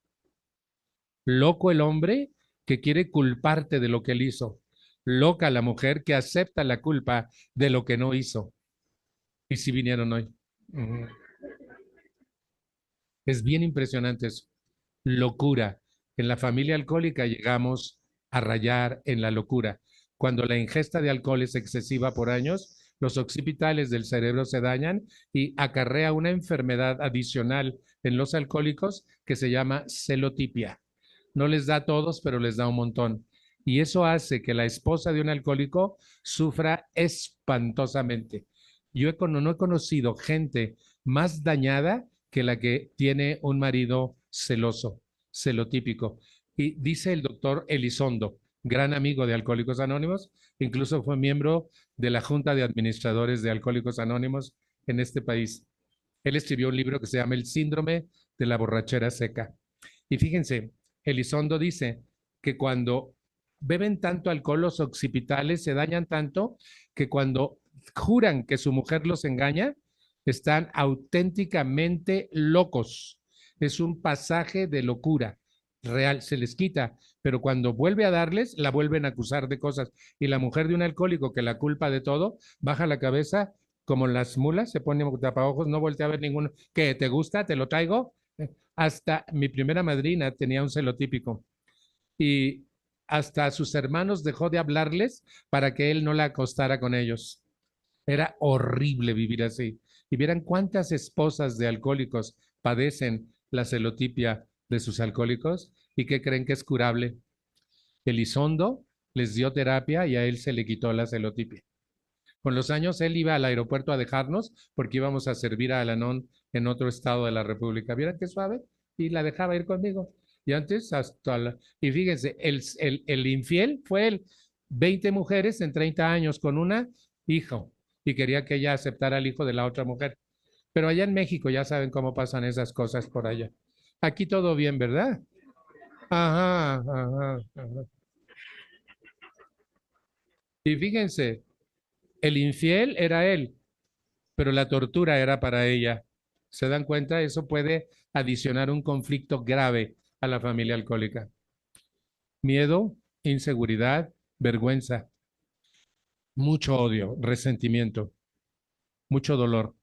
Loco el hombre que quiere culparte de lo que él hizo. Loca la mujer que acepta la culpa de lo que no hizo. Y si vinieron hoy. Es bien impresionante eso. Locura. En la familia alcohólica llegamos a rayar en la locura. Cuando la ingesta de alcohol es excesiva por años, los occipitales del cerebro se dañan y acarrea una enfermedad adicional en los alcohólicos que se llama celotipia. No les da a todos, pero les da un montón. Y eso hace que la esposa de un alcohólico sufra espantosamente. No he conocido gente más dañada que la que tiene un marido celoso, celotípico. Y dice el doctor Elizondo, gran amigo de Alcohólicos Anónimos, incluso fue miembro de la Junta de Administradores de Alcohólicos Anónimos en este país. Él escribió un libro que se llama El síndrome de la borrachera seca. Y fíjense, Elizondo dice que cuando beben tanto alcohol, los occipitales se dañan tanto que cuando juran que su mujer los engaña, están auténticamente locos. Es un pasaje de locura real, se les quita, pero cuando vuelve a darles, la vuelven a acusar de cosas. Y la mujer de un alcohólico que la culpa de todo, baja la cabeza como las mulas, se pone tapaojos, no voltea a ver ninguno. ¿Qué te gusta? ¿Te lo traigo? Hasta mi primera madrina tenía un celotípico y hasta a sus hermanos dejó de hablarles para que él no la acostara con ellos. Era horrible vivir así. Y vieran cuántas esposas de alcohólicos padecen la celotipia de sus alcohólicos y que creen que es curable. Elizondo les dio terapia y a él se le quitó la celotipia. Con los años él iba al aeropuerto a dejarnos porque íbamos a servir a Al-Anon en otro estado de la República. ¿Vieran qué suave? Y la dejaba ir conmigo. Y antes y fíjense, el infiel fue él. 20 mujeres en 30 años con una hijo y quería que ella aceptara al hijo de la otra mujer. Pero allá en México ya saben cómo pasan esas cosas por allá. Aquí todo bien, ¿verdad? Ajá, ajá, ajá. Y fíjense, el infiel era él, pero la tortura era para ella. ¿Se dan cuenta? Eso puede adicionar un conflicto grave a la familia alcohólica. Miedo, inseguridad, vergüenza, mucho odio, resentimiento, mucho dolor.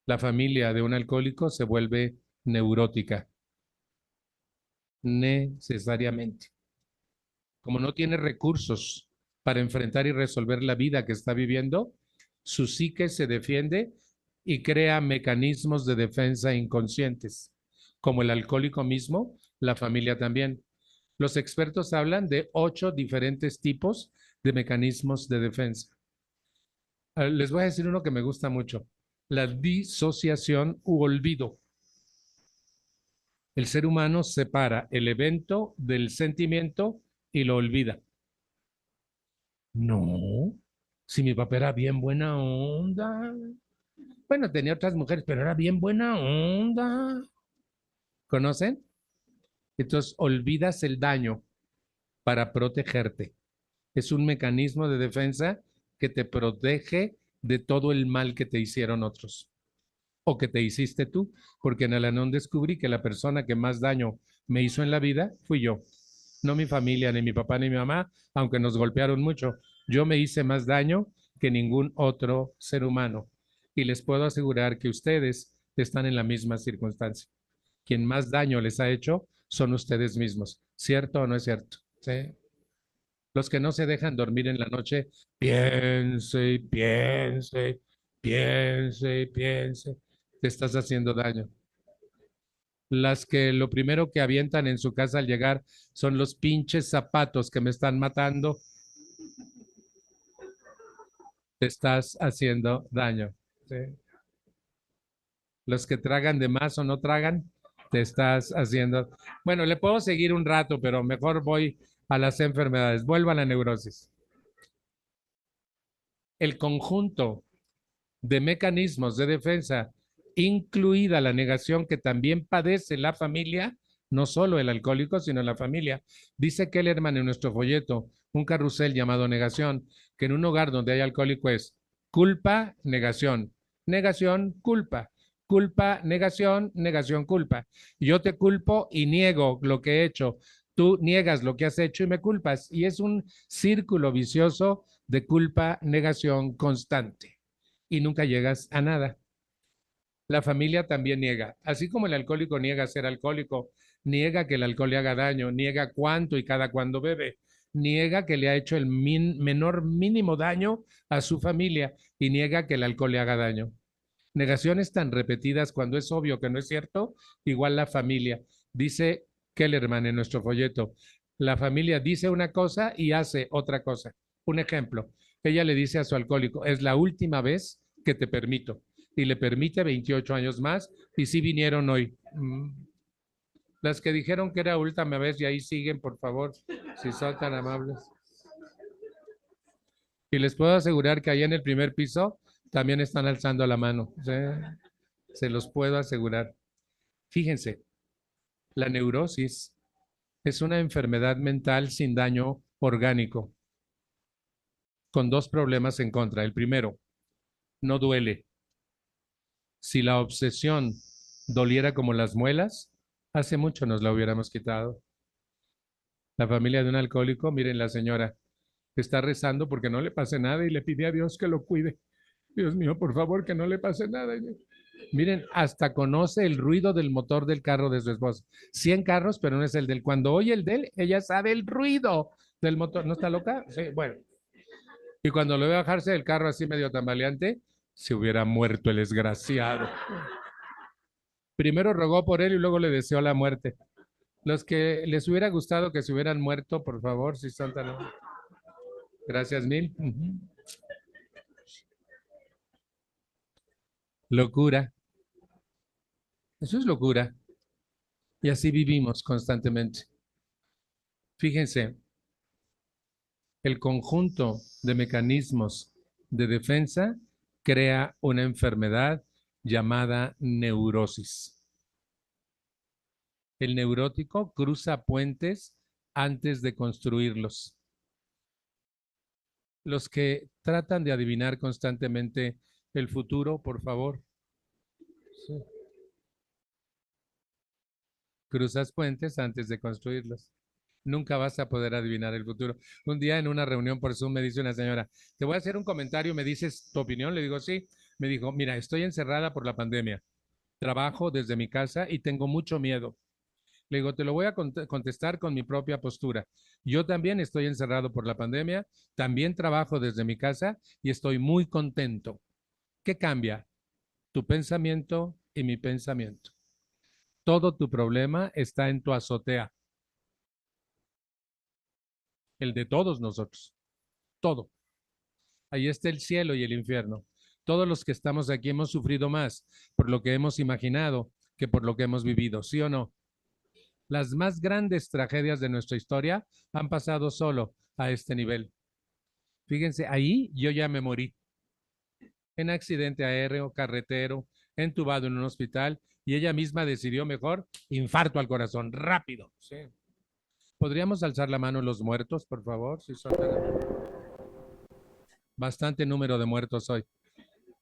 La familia de un alcohólico se vuelve neurótica, necesariamente. Como no tiene recursos para enfrentar y resolver la vida que está viviendo, su psique se defiende y crea mecanismos de defensa inconscientes. Como el alcohólico mismo, la familia también. Los expertos hablan de 8 diferentes tipos de mecanismos de defensa. Les voy a decir uno que me gusta mucho. La disociación u olvido. El ser humano separa el evento del sentimiento y lo olvida. No, si mi papá era bien buena onda. Bueno, tenía otras mujeres, pero era bien buena onda. ¿Conocen? Entonces, olvidas el daño para protegerte. Es un mecanismo de defensa que te protege de todo el mal que te hicieron otros o que te hiciste tú, porque en Al-Anon descubrí que la persona que más daño me hizo en la vida fui yo. no mi familia, ni mi papá, ni mi mamá, aunque nos golpearon mucho. Yo me hice más daño que ningún otro ser humano. Y les puedo asegurar que ustedes están en la misma circunstancia. Quien más daño les ha hecho son ustedes mismos. ¿Cierto o no es cierto? ¿Sí? Los que no se dejan dormir en la noche, piense y piense, piense y piense, te estás haciendo daño. Las que lo primero que avientan en su casa al llegar son los pinches zapatos que me están matando, te estás haciendo daño. ¿Sí? Los que tragan de más o no tragan, te estás haciendo. Bueno, le puedo seguir un rato, pero mejor voy a las enfermedades. Vuelvo a la neurosis. El conjunto de mecanismos de defensa, incluida la negación que también padece la familia, no solo el alcohólico, sino la familia. Dice Kellerman en nuestro folleto, un carrusel llamado negación, que en un hogar donde hay alcohólico es culpa, negación, negación, culpa, culpa, negación, negación, culpa. Yo te culpo y niego lo que he hecho. Tú niegas lo que has hecho y me culpas. Y es un círculo vicioso de culpa, negación constante. Y nunca llegas a nada. La familia también niega. Así como el alcohólico niega ser alcohólico, niega que el alcohol le haga daño, niega cuánto y cada cuándo bebe, niega que le ha hecho el menor mínimo daño a su familia y niega que el alcohol le haga daño. Negaciones tan repetidas cuando es obvio que no es cierto, igual la familia. Dice Kellerman en nuestro folleto, la familia dice una cosa y hace otra cosa. Un ejemplo, ella le dice a su alcohólico, es la última vez que te permito. Y le permite 28 años más y sí vinieron hoy. Las que dijeron que era última vez y ahí siguen, por favor, si son tan amables. Y les puedo asegurar que ahí en el primer piso también están alzando la mano. ¿Sí? Se los puedo asegurar. Fíjense, la neurosis es una enfermedad mental sin daño orgánico, con dos problemas en contra. El primero, no duele. Si la obsesión doliera como las muelas, hace mucho nos la hubiéramos quitado. La familia de un alcohólico, miren la señora, está rezando porque no le pase nada y le pide a Dios que lo cuide. Dios mío, por favor, que no le pase nada. Miren, hasta conoce el ruido del motor del carro de su esposa. 100 carros, pero no es el del. Cuando oye el de él, ella sabe el ruido del motor. ¿No está loca? Sí, bueno. Y cuando lo ve bajarse del carro así medio tambaleante, se hubiera muerto el desgraciado. Primero rogó por él y luego le deseó la muerte. Los que les hubiera gustado que se hubieran muerto, por favor, si son tan... Gracias mil. Locura. Eso es locura. Y así vivimos constantemente. Fíjense, el conjunto de mecanismos de defensa crea una enfermedad llamada neurosis. El neurótico cruza puentes antes de construirlos. Los que tratan de adivinar constantemente el futuro, por favor. Sí. Cruzas puentes antes de construirlos. Nunca vas a poder adivinar el futuro. Un día en una reunión por Zoom me dice una señora, te voy a hacer un comentario, ¿me dices tu opinión? Le digo, sí. Me dijo, mira, estoy encerrada por la pandemia. Trabajo desde mi casa y tengo mucho miedo. Le digo, te lo voy a contestar con mi propia postura. Yo también estoy encerrado por la pandemia, también trabajo desde mi casa y estoy muy contento. ¿Qué cambia? Tu pensamiento y mi pensamiento. Todo tu problema está en tu azotea. El de todos nosotros. Todo. Ahí está el cielo y el infierno. Todos los que estamos aquí hemos sufrido más por lo que hemos imaginado que por lo que hemos vivido, ¿sí o no? Las más grandes tragedias de nuestra historia han pasado solo a este nivel. Fíjense, ahí yo ya me morí. En accidente aéreo, carretero, entubado en un hospital y ella misma decidió mejor infarto al corazón, rápido. ¿Sí? ¿Podríamos alzar la mano los muertos, por favor? Si son bastante número de muertos hoy.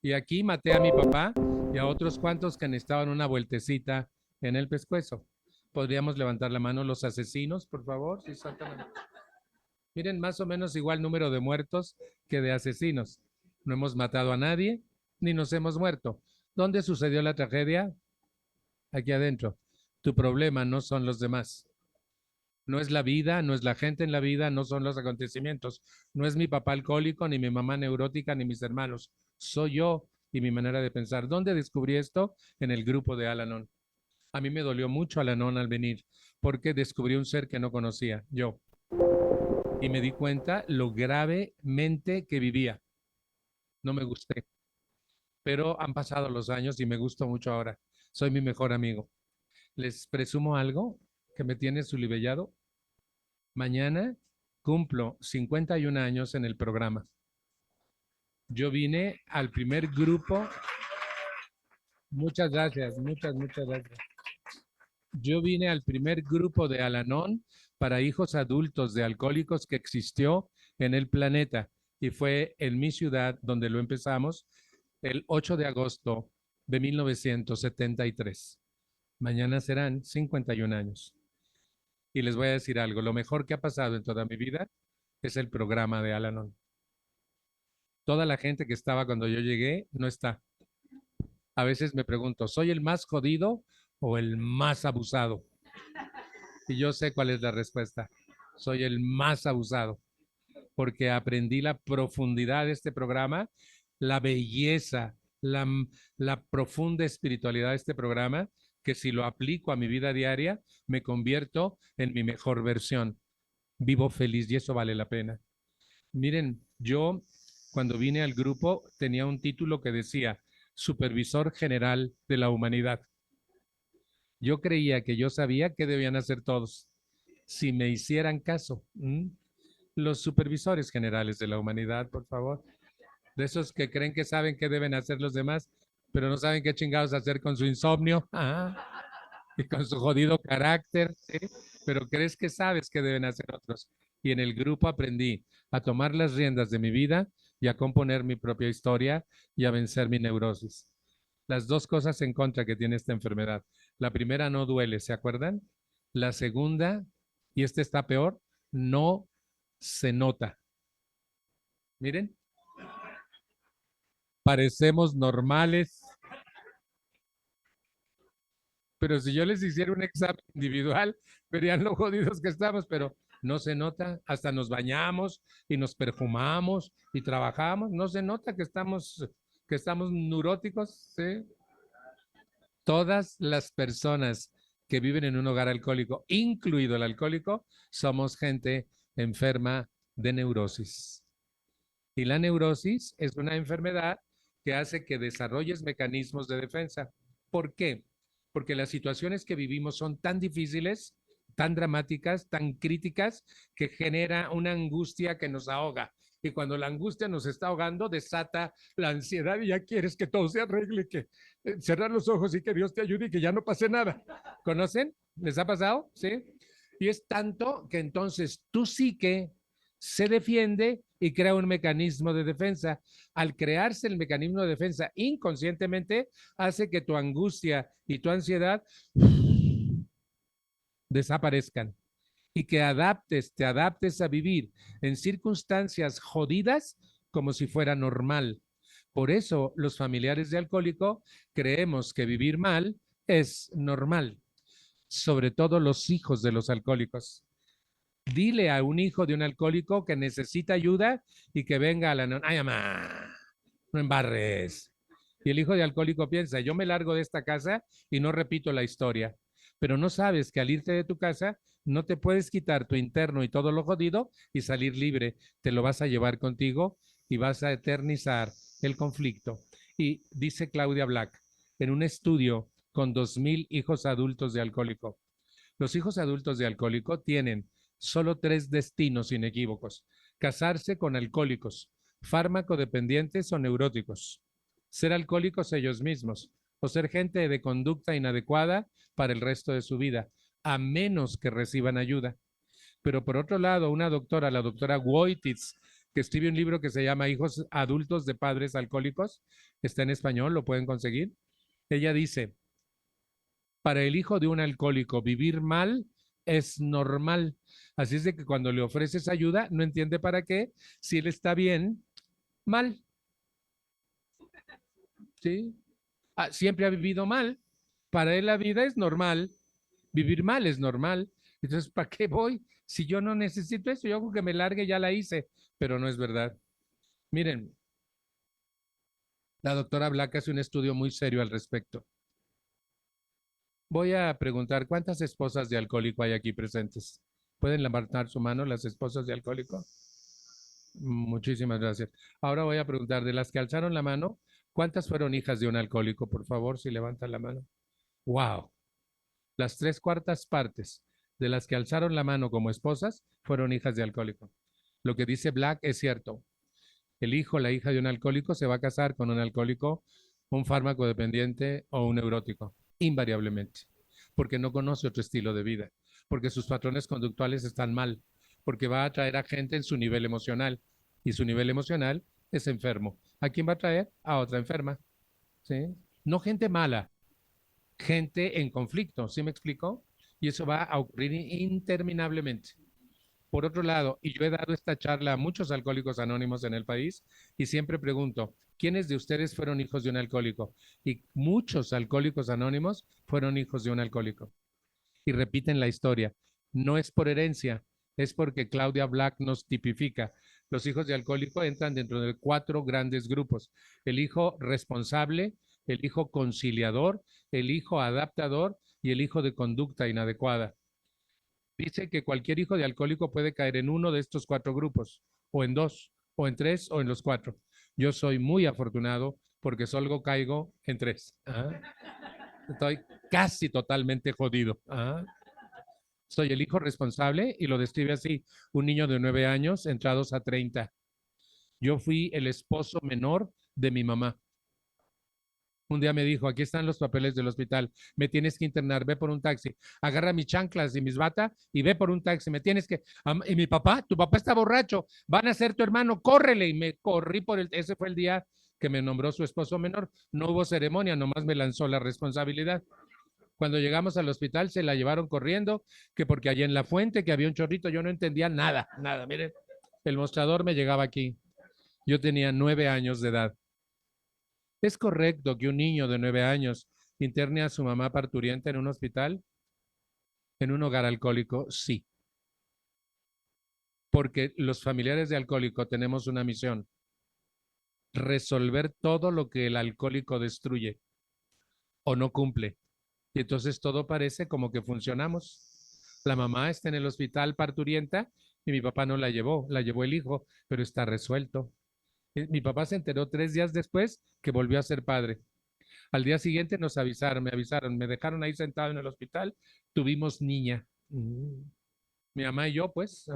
Y aquí maté a mi papá y a otros cuantos que necesitaban una vueltecita en el pescuezo. ¿Podríamos levantar la mano los asesinos, por favor? Sí, exactamente. Miren, más o menos igual número de muertos que de asesinos. No hemos matado a nadie, ni nos hemos muerto. ¿Dónde sucedió la tragedia? Aquí adentro. Tu problema no son los demás. No es la vida, no es la gente en la vida, no son los acontecimientos. No es mi papá alcohólico, ni mi mamá neurótica, ni mis hermanos. Soy yo y mi manera de pensar. ¿Dónde descubrí esto? En el grupo de Al-Anon. A mí me dolió mucho Al-Anon al venir, porque descubrí un ser que no conocía, yo. Y me di cuenta lo gravemente que vivía. No me gusté. Pero han pasado los años y me gusto mucho ahora. Soy mi mejor amigo. Les presumo algo que me tiene sulibellado. Mañana cumplo 51 años en el programa. Yo vine al primer grupo. Muchas gracias, muchas gracias. Yo vine al primer grupo de Al-Anon para hijos adultos de alcohólicos que existió en el planeta y fue en mi ciudad donde lo empezamos el 8 de agosto de 1973. Mañana serán 51 años. Y les voy a decir algo, lo mejor que ha pasado en toda mi vida es el programa de Al-Anon. Toda la gente que estaba cuando yo llegué no está. A veces me pregunto, ¿soy el más jodido o el más abusado? Y yo sé cuál es la respuesta. Soy el más abusado, porque aprendí la profundidad de este programa, la belleza, la profunda espiritualidad de este programa, que si lo aplico a mi vida diaria, me convierto en mi mejor versión. Vivo feliz y eso vale la pena. Miren, yo cuando vine al grupo tenía un título que decía Supervisor General de la Humanidad. Yo creía que yo sabía qué debían hacer todos, si me hicieran caso. Los supervisores generales de la humanidad, por favor. De esos que creen que saben qué deben hacer los demás, pero no saben qué chingados hacer con su insomnio y con su jodido carácter, ¿sí? Pero crees que sabes qué deben hacer otros. Y en el grupo aprendí a tomar las riendas de mi vida y a componer mi propia historia y a vencer mi neurosis. Las dos cosas en contra que tiene esta enfermedad. La primera no duele, ¿se acuerdan? La segunda, y esta está peor, no se nota. Miren, parecemos normales, pero si yo les hiciera un examen individual, verían lo jodidos que estamos, pero no se nota, hasta nos bañamos y nos perfumamos y trabajamos, no se nota que estamos neuróticos, ¿sí? Todas las personas que viven en un hogar alcohólico, incluido el alcohólico, somos gente enferma de neurosis. Y la neurosis es una enfermedad que hace que desarrolles mecanismos de defensa. ¿Por qué? Porque las situaciones que vivimos son tan difíciles, tan dramáticas, tan críticas, que genera una angustia que nos ahoga. Y cuando la angustia nos está ahogando, desata la ansiedad y ya quieres que todo se arregle, que cerrar los ojos y que Dios te ayude y que ya no pase nada. ¿Conocen? ¿Les ha pasado? ¿Sí? Y es tanto que entonces tu psique se defiende y crea un mecanismo de defensa. Al crearse el mecanismo de defensa inconscientemente, hace que tu angustia y tu ansiedad desaparezcan y que te adaptes a vivir en circunstancias jodidas como si fuera normal. Por eso los familiares de alcohólico creemos que vivir mal es normal, sobre todo los hijos de los alcohólicos. Dile a un hijo de un alcohólico que necesita ayuda y que venga a la... ¡Ay, mamá! No embarres. Y el hijo de alcohólico piensa, yo me largo de esta casa y no repito la historia. Pero no sabes que al irte de tu casa no te puedes quitar tu interno y todo lo jodido y salir libre. Te lo vas a llevar contigo y vas a eternizar el conflicto. Y dice Claudia Black, en un estudio con 2,000 hijos adultos de alcohólico, los hijos adultos de alcohólico tienen solo 3 destinos inequívocos: casarse con alcohólicos, fármacodependientes o neuróticos, ser alcohólicos ellos mismos o ser gente de conducta inadecuada para el resto de su vida, a menos que reciban ayuda. Pero por otro lado, una doctora, la doctora Wojtitz, que escribe un libro que se llama Hijos adultos de padres alcohólicos, está en español, lo pueden conseguir. Ella dice, Para el hijo de un alcohólico, vivir mal es normal. Así es de que cuando le ofreces ayuda, no entiende para qué. Si él está bien, mal. ¿Sí? Siempre ha vivido mal. Para él la vida es normal. Vivir mal es normal. Entonces, ¿para qué voy? Si yo no necesito eso, yo con que me largue ya la hice. Pero no es verdad. Miren, la doctora Black hace un estudio muy serio al respecto. Voy a preguntar, ¿cuántas esposas de alcohólico hay aquí presentes? ¿Pueden levantar su mano las esposas de alcohólico? Muchísimas gracias. Ahora voy a preguntar, de las que alzaron la mano, ¿cuántas fueron hijas de un alcohólico? Por favor, si levantan la mano. ¡Wow! Las 3/4 partes de las que alzaron la mano como esposas fueron hijas de alcohólico. Lo que dice Black es cierto. El hijo o la hija de un alcohólico se va a casar con un alcohólico, un fármaco dependiente o un neurótico, invariablemente, porque no conoce otro estilo de vida, porque sus patrones conductuales están mal, porque va a atraer a gente en su nivel emocional y su nivel emocional es enfermo. ¿A quién va a traer? A otra enferma. ¿Sí? No gente mala, gente en conflicto, ¿sí me explico? Y eso va a ocurrir interminablemente. Por otro lado, y yo he dado esta charla a muchos alcohólicos anónimos en el país y siempre pregunto, ¿quiénes de ustedes fueron hijos de un alcohólico? Y muchos alcohólicos anónimos fueron hijos de un alcohólico. Y repiten la historia. No es por herencia, es porque Claudia Black nos tipifica. Los hijos de alcohólico entran dentro de 4 grandes grupos. El hijo responsable, el hijo conciliador, el hijo adaptador y el hijo de conducta inadecuada. Dice que cualquier hijo de alcohólico puede caer en uno de estos 4 grupos, o en 2, o en 3, o en los 4. Yo soy muy afortunado porque solo caigo en 3. Estoy casi totalmente jodido. Soy el hijo responsable y lo describe así, un niño de 9 años entrados a 30. Yo fui el esposo menor de mi mamá. Un día me dijo, aquí están los papeles del hospital, me tienes que internar, ve por un taxi, agarra mis chanclas y mis batas y ve por un taxi, me tienes que... Y mi papá, tu papá está borracho, van a ser tu hermano, córrele. Y me corrí por el... Ese fue el día que me nombró su esposo menor. No hubo ceremonia, nomás me lanzó la responsabilidad. Cuando llegamos al hospital se la llevaron corriendo, que porque allá en la fuente, que había un chorrito, yo no entendía nada, nada. Miren, el mostrador me llegaba aquí. Yo tenía 9 años de edad. ¿Es correcto que un niño de 9 años interne a su mamá parturienta en un hospital? ¿En un hogar alcohólico? Sí. Porque los familiares de alcohólico tenemos una misión: resolver todo lo que el alcohólico destruye o no cumple. Y entonces todo parece como que funcionamos. La mamá está en el hospital parturienta y mi papá no la llevó el hijo, pero está resuelto. Mi papá se enteró 3 días después que volvió a ser padre. Al día siguiente nos avisaron, me dejaron ahí sentado en el hospital, tuvimos niña. Mi mamá y yo, pues,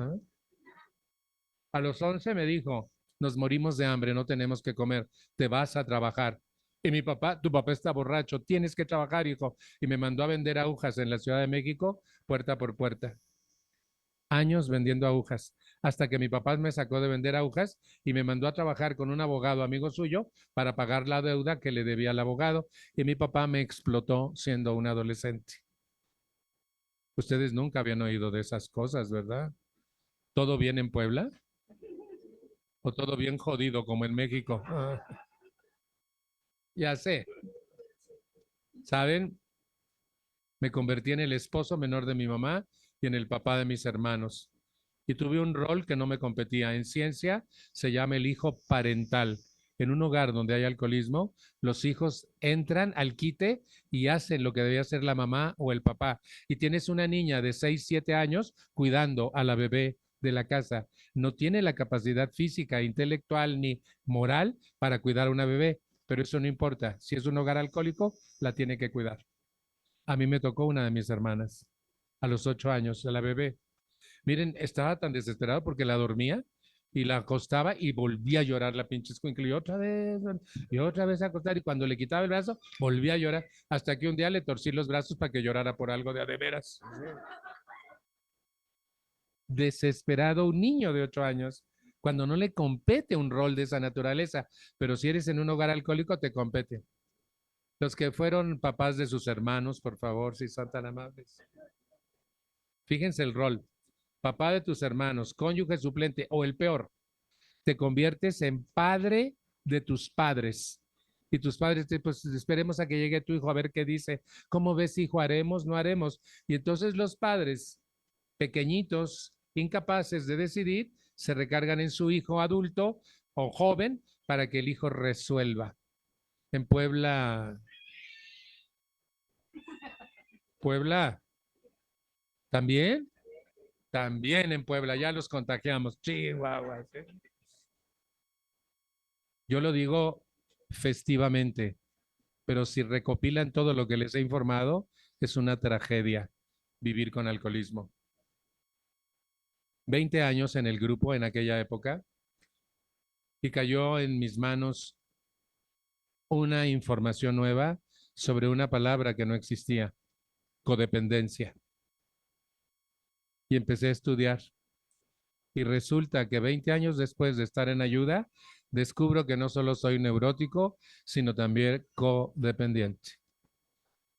a los 11 me dijo, nos morimos de hambre, no tenemos que comer, te vas a trabajar. Y mi papá, tu papá está borracho, tienes que trabajar, hijo. Y me mandó a vender agujas en la Ciudad de México, puerta por puerta. Años vendiendo agujas, hasta que mi papá me sacó de vender agujas y me mandó a trabajar con un abogado amigo suyo para pagar la deuda que le debía al abogado. Y mi papá me explotó siendo un adolescente. Ustedes nunca habían oído de esas cosas, ¿verdad? ¿Todo bien en Puebla? ¿O todo bien jodido como en México? Ya sé. ¿Saben? Me convertí en el esposo menor de mi mamá y en el papá de mis hermanos. Y tuve un rol que no me competía. En ciencia se llama el hijo parental. En un hogar donde hay alcoholismo, los hijos entran al quite y hacen lo que debía hacer la mamá o el papá. Y tienes una niña de 6, 7 años cuidando a la bebé de la casa. No tiene la capacidad física, intelectual ni moral para cuidar a una bebé, pero eso no importa. Si es un hogar alcohólico, la tiene que cuidar. A mí me tocó una de mis hermanas a los 8 años, a la bebé. Miren, estaba tan desesperado porque la dormía y la acostaba y volvía a llorar la pinche escuincla y otra vez a acostar, y cuando le quitaba el brazo volvía a llorar, hasta que un día le torcí los brazos para que llorara por algo de veras. Desesperado un niño de 8 años cuando no le compete un rol de esa naturaleza, pero si eres en un hogar alcohólico te compete. Los que fueron papás de sus hermanos, por favor, si son tan amables. Fíjense el rol. Papá de tus hermanos, cónyuge suplente o el peor, te conviertes en padre de tus padres. Y tus padres, pues esperemos a que llegue tu hijo a ver qué dice. ¿Cómo ves, hijo? ¿Haremos? ¿No haremos? Y entonces los padres pequeñitos, incapaces de decidir, se recargan en su hijo adulto o joven para que el hijo resuelva. En Puebla, ¿también? También en Puebla, ya los contagiamos. Chihuahua. ¿Sí? Yo lo digo festivamente, pero si recopilan todo lo que les he informado, es una tragedia vivir con alcoholismo. 20 años en el grupo en aquella época y cayó en mis manos una información nueva sobre una palabra que no existía, codependencia. Y empecé a estudiar. Y resulta que 20 años después de estar en ayuda, descubro que no solo soy neurótico, sino también codependiente.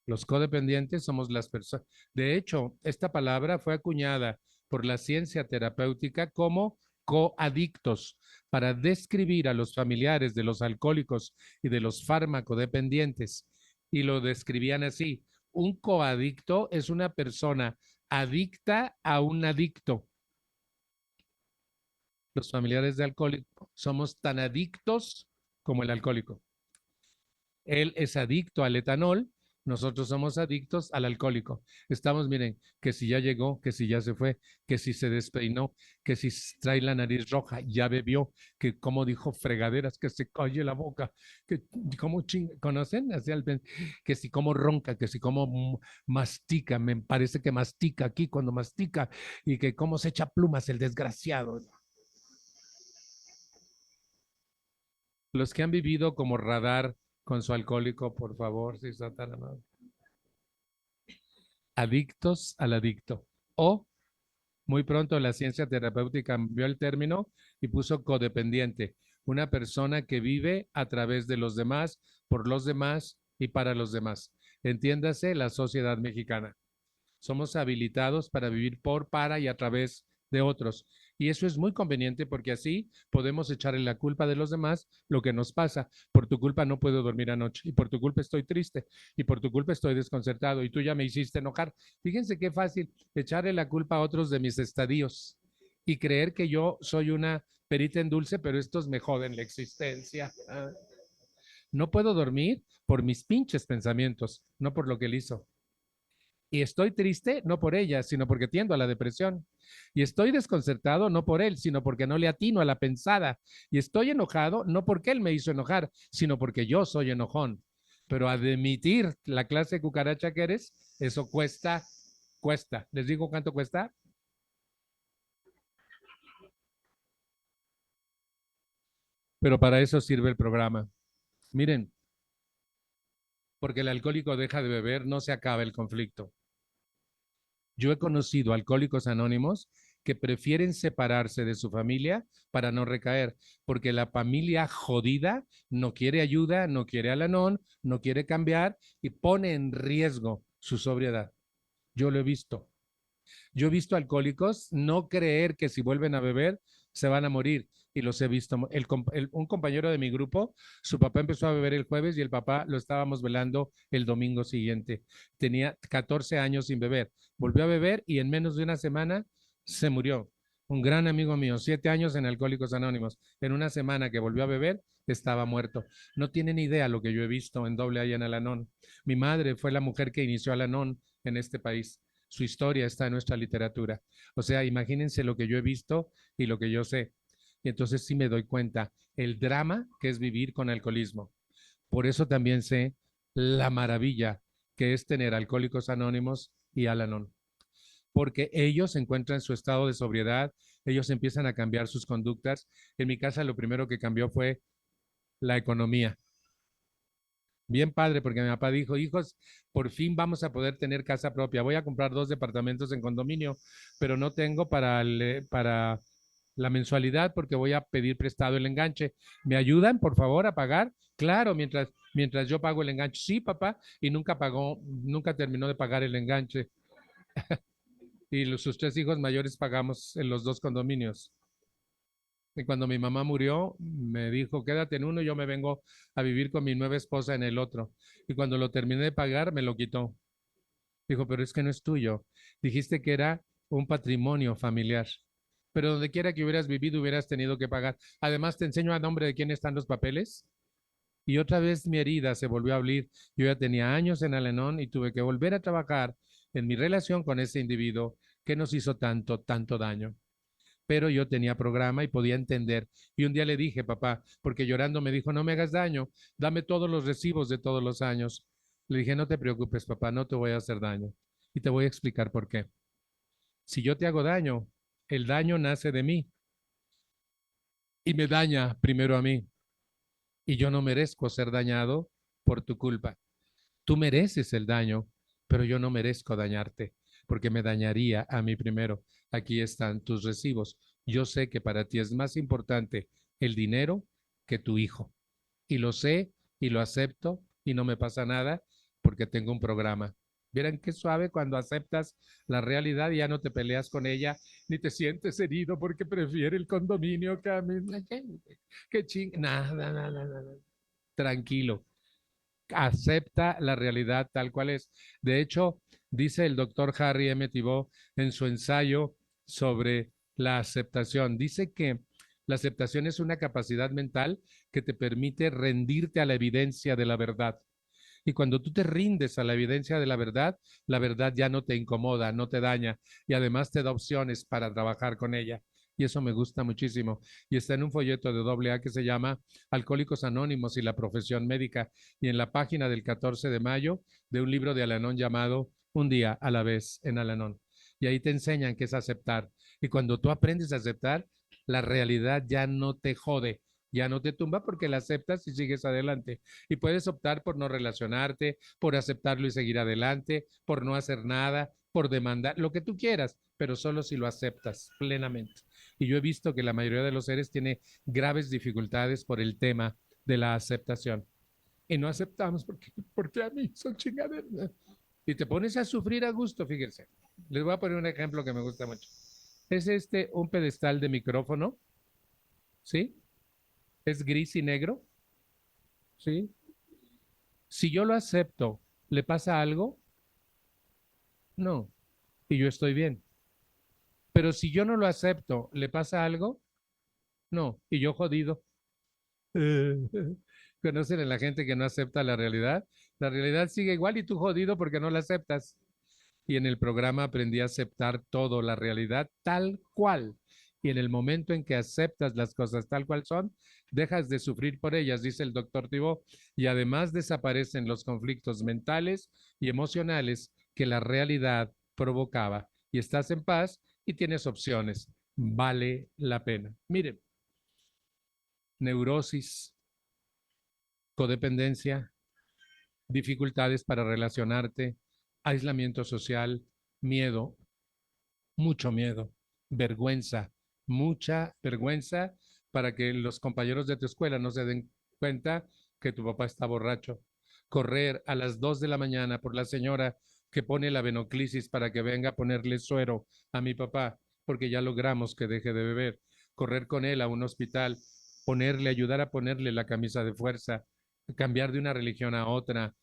Los codependientes somos las personas. De hecho, esta palabra fue acuñada por la ciencia terapéutica como coadictos para describir a los familiares de los alcohólicos y de los farmacodependientes. Y lo describían así. Un coadicto es una persona adicta a un adicto. Los familiares de alcohólico somos tan adictos como el alcohólico. Él es adicto al etanol, nosotros somos adictos al alcohólico. Estamos, miren, que si ya llegó, que si ya se fue, que si se despeinó, que si trae la nariz roja, ya bebió, que como dijo fregaderas, que se calle la boca, que como ¿conocen? Así que si como ronca, que si como mastica, me parece que mastica aquí cuando mastica, y que como se echa plumas el desgraciado. Los que han vivido como radar con su alcohólico, por favor, si son tan amables. Adictos al adicto. O muy pronto la ciencia terapéutica cambió el término y puso codependiente. Una persona que vive a través de los demás, por los demás y para los demás. Entiéndase la sociedad mexicana. Somos habilitados para vivir por, para y a través de otros. Y eso es muy conveniente porque así podemos echarle la culpa de los demás lo que nos pasa. Por tu culpa no puedo dormir anoche y por tu culpa estoy triste y por tu culpa estoy desconcertado y tú ya me hiciste enojar. Fíjense qué fácil echarle la culpa a otros de mis estadios y creer que yo soy una perita en dulce, pero estos me joden la existencia. No puedo dormir por mis pinches pensamientos, no por lo que él hizo. Y estoy triste no por ella, sino porque tiendo a la depresión. Y estoy desconcertado no por él, sino porque no le atino a la pensada. Y estoy enojado no porque él me hizo enojar, sino porque yo soy enojón. Pero admitir la clase de cucaracha que eres, eso cuesta, cuesta. ¿Les digo cuánto cuesta? Pero para eso sirve el programa. Miren, porque el alcohólico deja de beber, no se acaba el conflicto. Yo he conocido alcohólicos anónimos que prefieren separarse de su familia para no recaer, porque la familia jodida no quiere ayuda, no quiere Al-Anon, no quiere cambiar y pone en riesgo su sobriedad. Yo lo he visto. Yo he visto alcohólicos no creer que si vuelven a beber se van a morir y los he visto. Un compañero de mi grupo, su papá empezó a beber el jueves y el papá lo estábamos velando el domingo siguiente. Tenía 14 años sin beber. Volvió a beber y en menos de una semana se murió. Un gran amigo mío, 7 años en Alcohólicos Anónimos. En una semana que volvió a beber, estaba muerto. No tienen idea lo que yo he visto en AA y en Al-Anon. Mi madre fue la mujer que inició Al-Anon en este país. Su historia está en nuestra literatura. O sea, imagínense lo que yo he visto y lo que yo sé. Y entonces sí me doy cuenta el drama que es vivir con alcoholismo. Por eso también sé la maravilla que es tener Alcohólicos Anónimos y Al-Anon. Porque ellos encuentran su estado de sobriedad, ellos empiezan a cambiar sus conductas. En mi casa lo primero que cambió fue la economía. Bien padre, porque mi papá dijo, hijos, por fin vamos a poder tener casa propia. Voy a comprar 2 departamentos en condominio, pero no tengo para la mensualidad porque voy a pedir prestado el enganche. ¿Me ayudan, por favor, a pagar? Claro, mientras yo pago el enganche. Sí, papá, y nunca pagó, nunca terminó de pagar el enganche. Y sus 3 hijos mayores pagamos en los 2 condominios. Y cuando mi mamá murió, me dijo, quédate en uno, yo me vengo a vivir con mi nueva esposa en el otro. Y cuando lo terminé de pagar, me lo quitó. Dijo, pero es que no es tuyo. Dijiste que era un patrimonio familiar. Pero donde quiera que hubieras vivido, hubieras tenido que pagar. Además, te enseño a nombre de quién están los papeles. Y otra vez mi herida se volvió a abrir. Yo ya tenía años en Al-Anon y tuve que volver a trabajar en mi relación con ese individuo que nos hizo tanto, tanto daño. Pero yo tenía programa y podía entender. Y un día le dije, papá, porque llorando me dijo, no me hagas daño, dame todos los recibos de todos los años. Le dije, no te preocupes, papá, no te voy a hacer daño. Y te voy a explicar por qué. Si yo te hago daño, el daño nace de mí y me daña primero a mí. Y yo no merezco ser dañado por tu culpa. Tú mereces el daño, pero yo no merezco dañarte, porque me dañaría a mí primero. Aquí están tus recibos. Yo sé que para ti es más importante el dinero que tu hijo. Y lo sé y lo acepto y no me pasa nada porque tengo un programa. Vieran qué suave cuando aceptas la realidad y ya no te peleas con ella ni te sientes herido porque prefiere el condominio que a mí. Qué ching. Nada, nada, nada. Tranquilo, acepta la realidad tal cual es. De hecho, dice el doctor Harry M. Tibout en su ensayo sobre la aceptación, dice que la aceptación es una capacidad mental que te permite rendirte a la evidencia de la verdad. Y cuando tú te rindes a la evidencia de la verdad ya no te incomoda, no te daña y además te da opciones para trabajar con ella. Y eso me gusta muchísimo. Y está en un folleto de AA que se llama Alcohólicos Anónimos y la profesión médica. Y en la página del 14 de mayo de un libro de Al-Anon llamado Un día a la vez en Al-Anon. Y ahí te enseñan qué es aceptar. Y cuando tú aprendes a aceptar, la realidad ya no te jode, ya no te tumba porque la aceptas y sigues adelante. Y puedes optar por no relacionarte, por aceptarlo y seguir adelante, por no hacer nada, por demandar, lo que tú quieras, pero solo si lo aceptas plenamente. Y yo he visto que la mayoría de los seres tiene graves dificultades por el tema de la aceptación. Y no aceptamos porque a mí son chingaderas. Y te pones a sufrir a gusto, fíjense. Les voy a poner un ejemplo que me gusta mucho. Es un pedestal de micrófono, ¿sí? Es gris y negro, ¿sí? Si yo lo acepto, ¿le pasa algo? No. Y yo estoy bien. Pero si yo no lo acepto, ¿le pasa algo? No. Y yo jodido. ¿Conocen a la gente que no acepta la realidad? La realidad sigue igual y tú jodido porque no la aceptas. Y en el programa aprendí a aceptar todo, la realidad tal cual. Y en el momento en que aceptas las cosas tal cual son, dejas de sufrir por ellas, dice el doctor Tibout, y además desaparecen los conflictos mentales y emocionales que la realidad provocaba. Y estás en paz y tienes opciones. Vale la pena. Miren, neurosis, codependencia, dificultades para relacionarte, aislamiento social, miedo, mucho miedo, vergüenza, mucha vergüenza para que los compañeros de tu escuela no se den cuenta que tu papá está borracho. Correr a las 2 de la mañana por la señora que pone la venoclisis para que venga a ponerle suero a mi papá, porque ya logramos que deje de beber. Correr con él a un hospital, ayudar a ponerle la camisa de fuerza, cambiar de una religión a otra.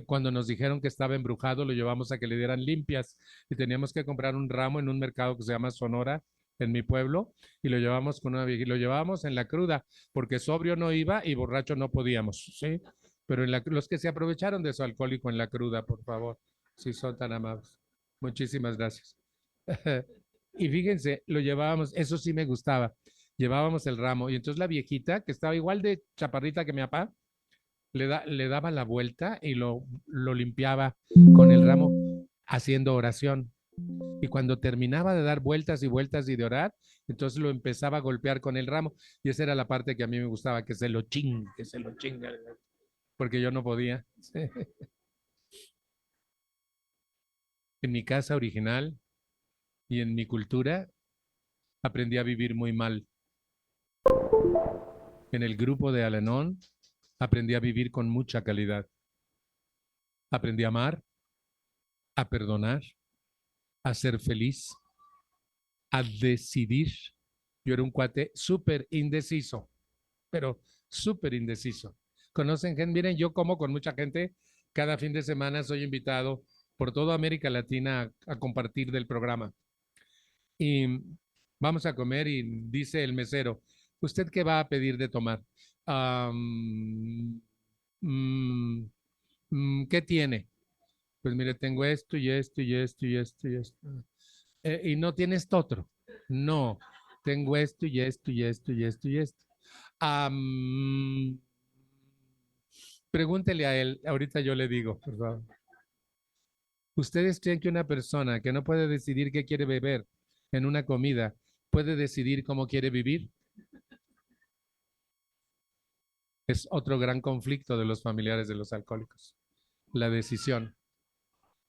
Cuando nos dijeron que estaba embrujado, lo llevamos a que le dieran limpias y teníamos que comprar un ramo en un mercado que se llama Sonora, en mi pueblo, y lo llevamos con una viejita, lo llevábamos en la cruda, porque sobrio no iba y borracho no podíamos, ¿sí? Pero los que se aprovecharon de su alcohólico en la cruda, por favor, si son tan amables. Muchísimas gracias. Y fíjense, lo llevábamos, eso sí me gustaba, llevábamos el ramo, y entonces la viejita, que estaba igual de chaparrita que mi papá, le daba la vuelta y lo limpiaba con el ramo haciendo oración. Y cuando terminaba de dar vueltas y vueltas y de orar, entonces lo empezaba a golpear con el ramo. Y esa era la parte que a mí me gustaba, que se lo chinga, porque yo no podía. En mi casa original y en mi cultura, aprendí a vivir muy mal. En el grupo de Al-Anon aprendí a vivir con mucha calidad. Aprendí a amar, a perdonar, a ser feliz, a decidir. Yo era un cuate súper indeciso, pero súper indeciso. ¿Conocen gente? Miren, yo como con mucha gente. Cada fin de semana soy invitado por toda América Latina a compartir del programa. Y vamos a comer y dice el mesero, ¿usted qué va a pedir de tomar? Um, mm, ¿Qué tiene? Pues mire, tengo esto y esto y esto y esto y esto. ¿Y no tiene esto otro? No, tengo esto y esto y esto y esto y esto. Pregúntele a él, ahorita yo le digo, por favor. ¿Ustedes creen que una persona que no puede decidir qué quiere beber en una comida puede decidir cómo quiere vivir? Es otro gran conflicto de los familiares de los alcohólicos, la decisión.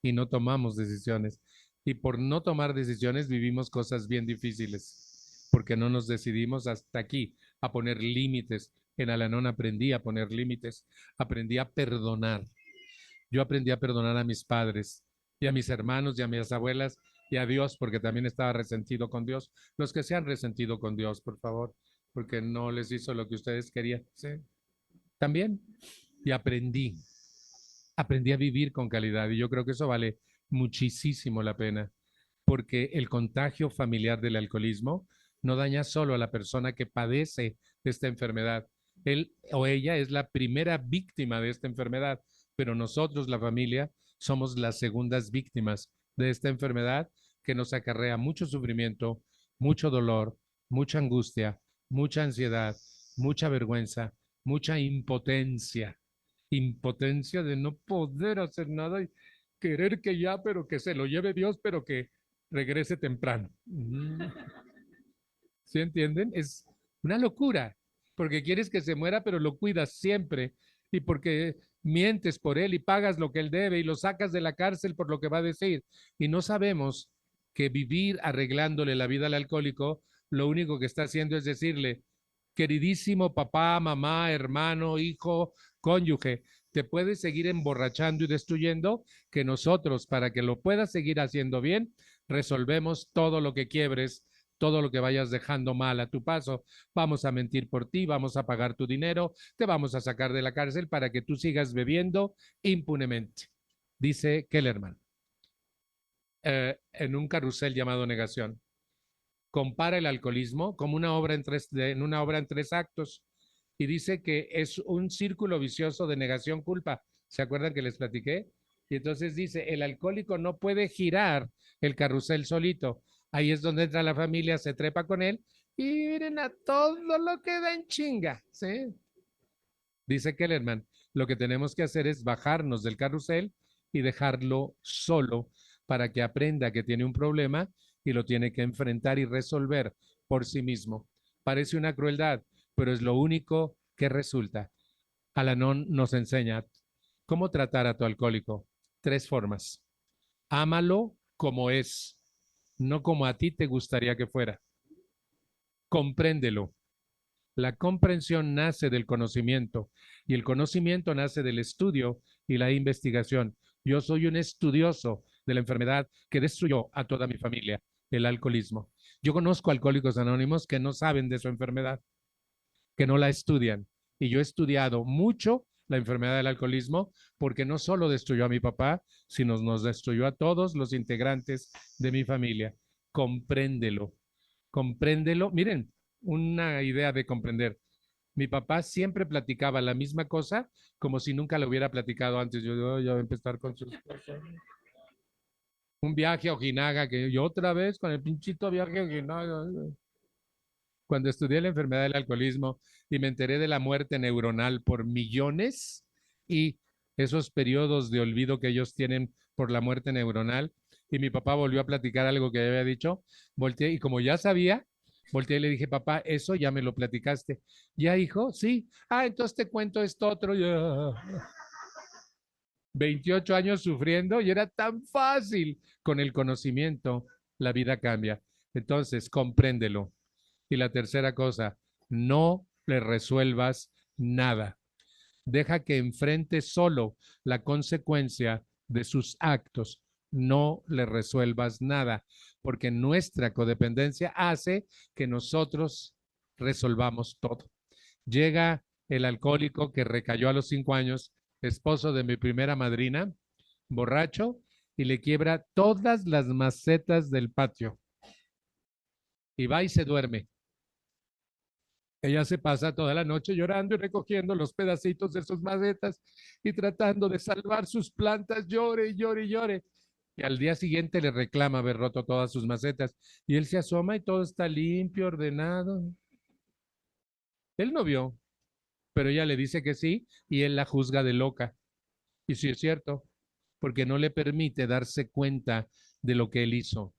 Y no tomamos decisiones. Y por no tomar decisiones vivimos cosas bien difíciles, porque no nos decidimos hasta aquí a poner límites. En Al-Anon aprendí a poner límites, aprendí a perdonar. Yo aprendí a perdonar a mis padres y a mis hermanos y a mis abuelas y a Dios, porque también estaba resentido con Dios. Los que se han resentido con Dios, por favor, porque no les hizo lo que ustedes querían. ¿Sí? También. Y aprendí a vivir con calidad y yo creo que eso vale muchísimo la pena, porque el contagio familiar del alcoholismo no daña solo a la persona que padece de esta enfermedad. Él o ella es la primera víctima de esta enfermedad, pero nosotros, la familia, somos las segundas víctimas de esta enfermedad que nos acarrea mucho sufrimiento, mucho dolor, mucha angustia, mucha ansiedad, mucha vergüenza, mucha impotencia. Impotencia de no poder hacer nada y querer que ya, pero que se lo lleve Dios, pero que regrese temprano. ¿Sí entienden? Es una locura, porque quieres que se muera, pero lo cuidas siempre, y porque mientes por él y pagas lo que él debe y lo sacas de la cárcel por lo que va a decir. Y no sabemos que vivir arreglándole la vida al alcohólico, lo único que está haciendo es decirle, queridísimo papá, mamá, hermano, hijo, cónyuge, te puedes seguir emborrachando y destruyendo, que nosotros, para que lo puedas seguir haciendo bien, resolvemos todo lo que quiebres, todo lo que vayas dejando mal a tu paso. Vamos a mentir por ti, vamos a pagar tu dinero, te vamos a sacar de la cárcel para que tú sigas bebiendo impunemente, dice Kellerman, en un carrusel llamado Negación. Compara el alcoholismo como una obra en una obra en tres actos y dice que es un círculo vicioso de negación-culpa. ¿Se acuerdan que les platiqué? Y entonces dice, el alcohólico no puede girar el carrusel solito. Ahí es donde entra la familia, se trepa con él y miren a todo lo que da en chinga. ¿Sí? Dice Kellerman, lo que tenemos que hacer es bajarnos del carrusel y dejarlo solo para que aprenda que tiene un problema y lo tiene que enfrentar y resolver por sí mismo. Parece una crueldad, pero es lo único que resulta. Al-Anon nos enseña cómo tratar a tu alcohólico. Tres formas. Ámalo como es, no como a ti te gustaría que fuera. Compréndelo. La comprensión nace del conocimiento y el conocimiento nace del estudio y la investigación. Yo soy un estudioso de la enfermedad que destruyó a toda mi familia, el alcoholismo. Yo conozco alcohólicos anónimos que no saben de su enfermedad, que no la estudian. Y yo he estudiado mucho la enfermedad del alcoholismo porque no solo destruyó a mi papá, sino nos destruyó a todos los integrantes de mi familia. Compréndelo, compréndelo. Miren, una idea de comprender. Mi papá siempre platicaba la misma cosa como si nunca lo hubiera platicado antes. Yo ya voy a empezar con sus cosas. Un viaje a Ojinaga, que yo otra vez con el pinchito viaje a Ojinaga. Cuando estudié la enfermedad del alcoholismo y me enteré de la muerte neuronal por millones y esos periodos de olvido que ellos tienen por la muerte neuronal, y mi papá volvió a platicar algo que había dicho, volteé y como ya sabía, volteé y le dije, papá, eso ya me lo platicaste. ¿Ya, hijo? Sí. Ah, entonces te cuento esto otro. Ya. 28 años sufriendo y era tan fácil. Con el conocimiento, la vida cambia. Entonces, compréndelo. Y la tercera cosa, no le resuelvas nada. Deja que enfrente solo la consecuencia de sus actos. No le resuelvas nada, porque nuestra codependencia hace que nosotros resolvamos todo. Llega el alcohólico que recayó a los 5 años, esposo de mi primera madrina, borracho, y le quiebra todas las macetas del patio. Y va y se duerme. Ella se pasa toda la noche llorando y recogiendo los pedacitos de sus macetas y tratando de salvar sus plantas, llore, llore, llore. Y al día siguiente le reclama haber roto todas sus macetas. Y él se asoma y todo está limpio, ordenado. Él no vio, pero ella le dice que sí y él la juzga de loca. Y sí es cierto, porque no le permite darse cuenta de lo que él hizo.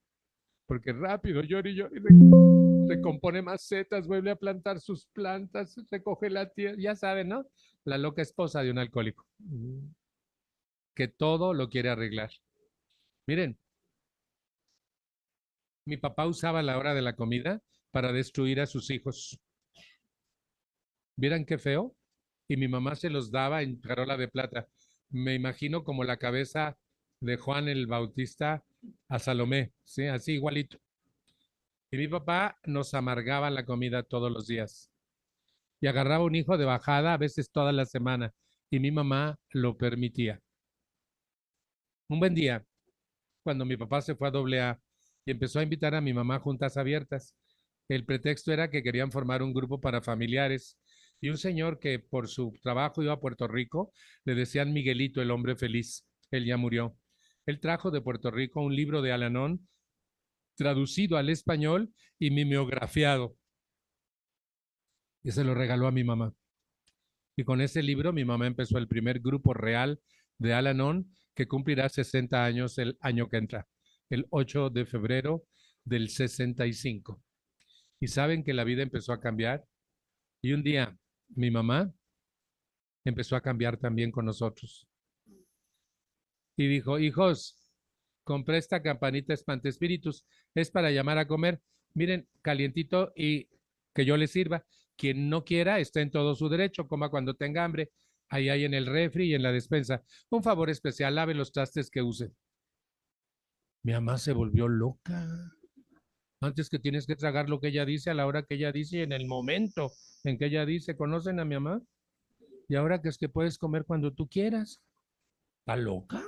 Porque rápido, llora y llora y recompone macetas, vuelve a plantar sus plantas, recoge la tierra, ya saben, ¿no? La loca esposa de un alcohólico, que todo lo quiere arreglar. Miren, mi papá usaba la hora de la comida para destruir a sus hijos. ¿Vieran qué feo? Y mi mamá se los daba en charola de plata. Me imagino como la cabeza de Juan el Bautista a Salomé, ¿sí? Así igualito. Y mi papá nos amargaba la comida todos los días. Y agarraba un hijo de bajada, a veces toda la semana. Y mi mamá lo permitía. Un buen día, cuando mi papá se fue a AA y empezó a invitar a mi mamá a juntas abiertas, el pretexto era que querían formar un grupo para familiares. Y un señor que por su trabajo iba a Puerto Rico, le decían Miguelito, el hombre feliz. Él ya murió. Él trajo de Puerto Rico un libro de Al-Anon traducido al español y mimeografiado. Y se lo regaló a mi mamá. Y con ese libro mi mamá empezó el primer grupo real de Al-Anon que cumplirá 60 años el año que entra, el 8 de febrero del 65. Y saben que la vida empezó a cambiar. Y un día mi mamá empezó a cambiar también con nosotros. Y dijo, hijos, compré esta campanita espantespíritus, es para llamar a comer. Miren, calientito y que yo les sirva. Quien no quiera está en todo su derecho, coma cuando tenga hambre. Ahí hay en el refri y en la despensa. Un favor especial, lave los trastes que use. Mi mamá se volvió loca. Antes que tienes que tragar lo que ella dice a la hora que ella dice y en el momento en que ella dice, ¿conocen a mi mamá? Y ahora que es que puedes comer cuando tú quieras. ¿Está loca?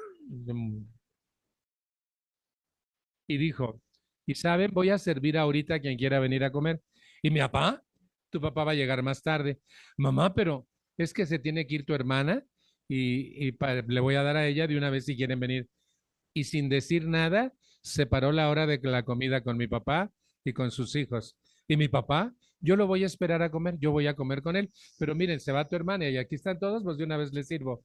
Y dijo, y saben, voy a servir ahorita a quien quiera venir a comer. Y mi papá, tu papá va a llegar más tarde. Mamá, pero es que se tiene que ir tu hermana y le voy a dar a ella de una vez si quieren venir. Y sin decir nada, separó la hora de la comida con mi papá y con sus hijos. Y mi papá, yo lo voy a esperar a comer, yo voy a comer con él. Pero miren, se va tu hermana y aquí están todos, pues de una vez les sirvo.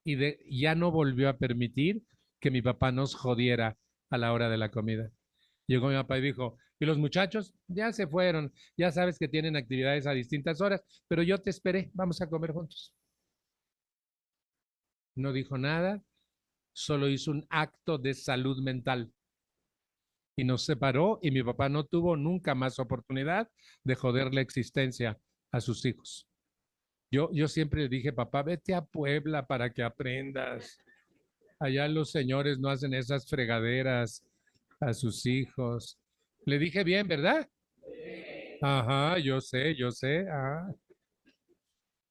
Y ya no volvió a permitir que mi papá nos jodiera a la hora de la comida. Llegó mi papá y dijo, y los muchachos ya se fueron, ya sabes que tienen actividades a distintas horas, pero yo te esperé, vamos a comer juntos. No dijo nada, solo hizo un acto de salud mental. Y nos separó y mi papá no tuvo nunca más oportunidad de joder la existencia a sus hijos. Yo siempre le dije, papá, vete a Puebla para que aprendas. Allá los señores no hacen esas fregaderas a sus hijos. Le dije bien, ¿verdad? Ajá, yo sé, yo sé. Ah.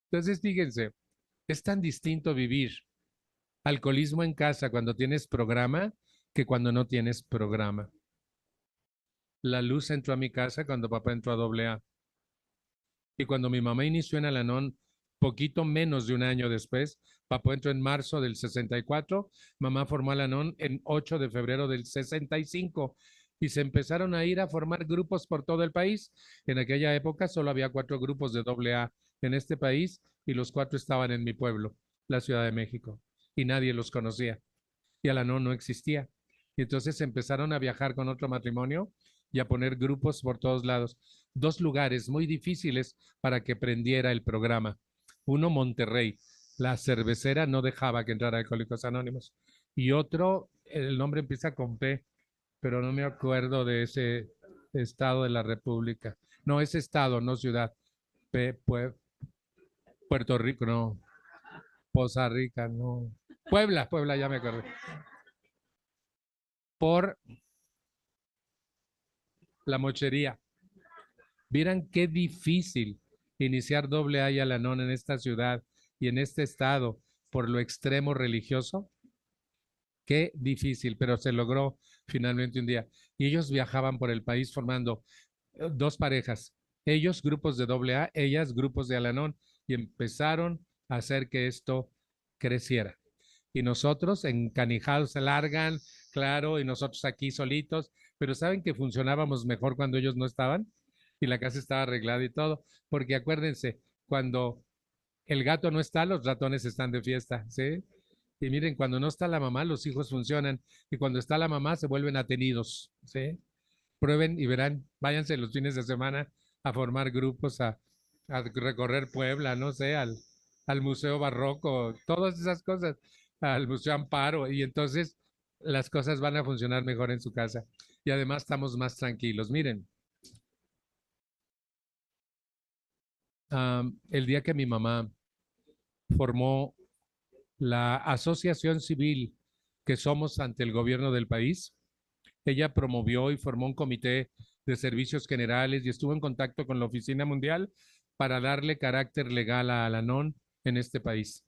Entonces, fíjense, es tan distinto vivir alcoholismo en casa cuando tienes programa que cuando no tienes programa. La luz entró a mi casa cuando papá entró a AA. Y cuando mi mamá inició en Al-Anon, poquito menos de un año después, papá entró en marzo del 64, mamá formó Al-Anon en 8 de febrero del 65 y se empezaron a ir a formar grupos por todo el país. En aquella época solo había 4 grupos de AA en este país y los 4 estaban en mi pueblo, la Ciudad de México, y nadie los conocía. Y Al-Anon no existía. Y entonces empezaron a viajar con otro matrimonio y a poner grupos por todos lados. 2 lugares muy difíciles para que prendiera el programa. Uno, Monterrey. La cervecera no dejaba que entrara Alcohólicos Anónimos. Y otro, el nombre empieza con P, pero no me acuerdo de ese Estado de la República. No, es estado, no ciudad. Puerto Rico, no. Poza Rica, no. Puebla, ya me acordé. Por la mochería. Vieran qué difícil iniciar AA y Al-Anon en esta ciudad y en este estado por lo extremo religioso. Qué difícil, pero se logró finalmente un día. Y ellos viajaban por el país formando dos parejas. Ellos grupos de AA, ellas grupos de Al-Anon, y empezaron a hacer que esto creciera. Y nosotros encanijados se largan, claro, y nosotros aquí solitos, pero ¿saben que funcionábamos mejor cuando ellos no estaban? Y la casa estaba arreglada y todo, porque acuérdense, cuando el gato no está, los ratones están de fiesta, ¿sí? Y miren, cuando no está la mamá, los hijos funcionan, y cuando está la mamá, se vuelven atenidos, ¿sí? Prueben y verán, váyanse los fines de semana a formar grupos, a recorrer Puebla, no sé, al Museo Barroco, todas esas cosas, al Museo Amparo, y entonces las cosas van a funcionar mejor en su casa. Y además estamos más tranquilos. Miren, el día que mi mamá formó la asociación civil que somos ante el gobierno del país, ella promovió y formó un comité de servicios generales y estuvo en contacto con la Oficina Mundial para darle carácter legal a Al-Anon en este país.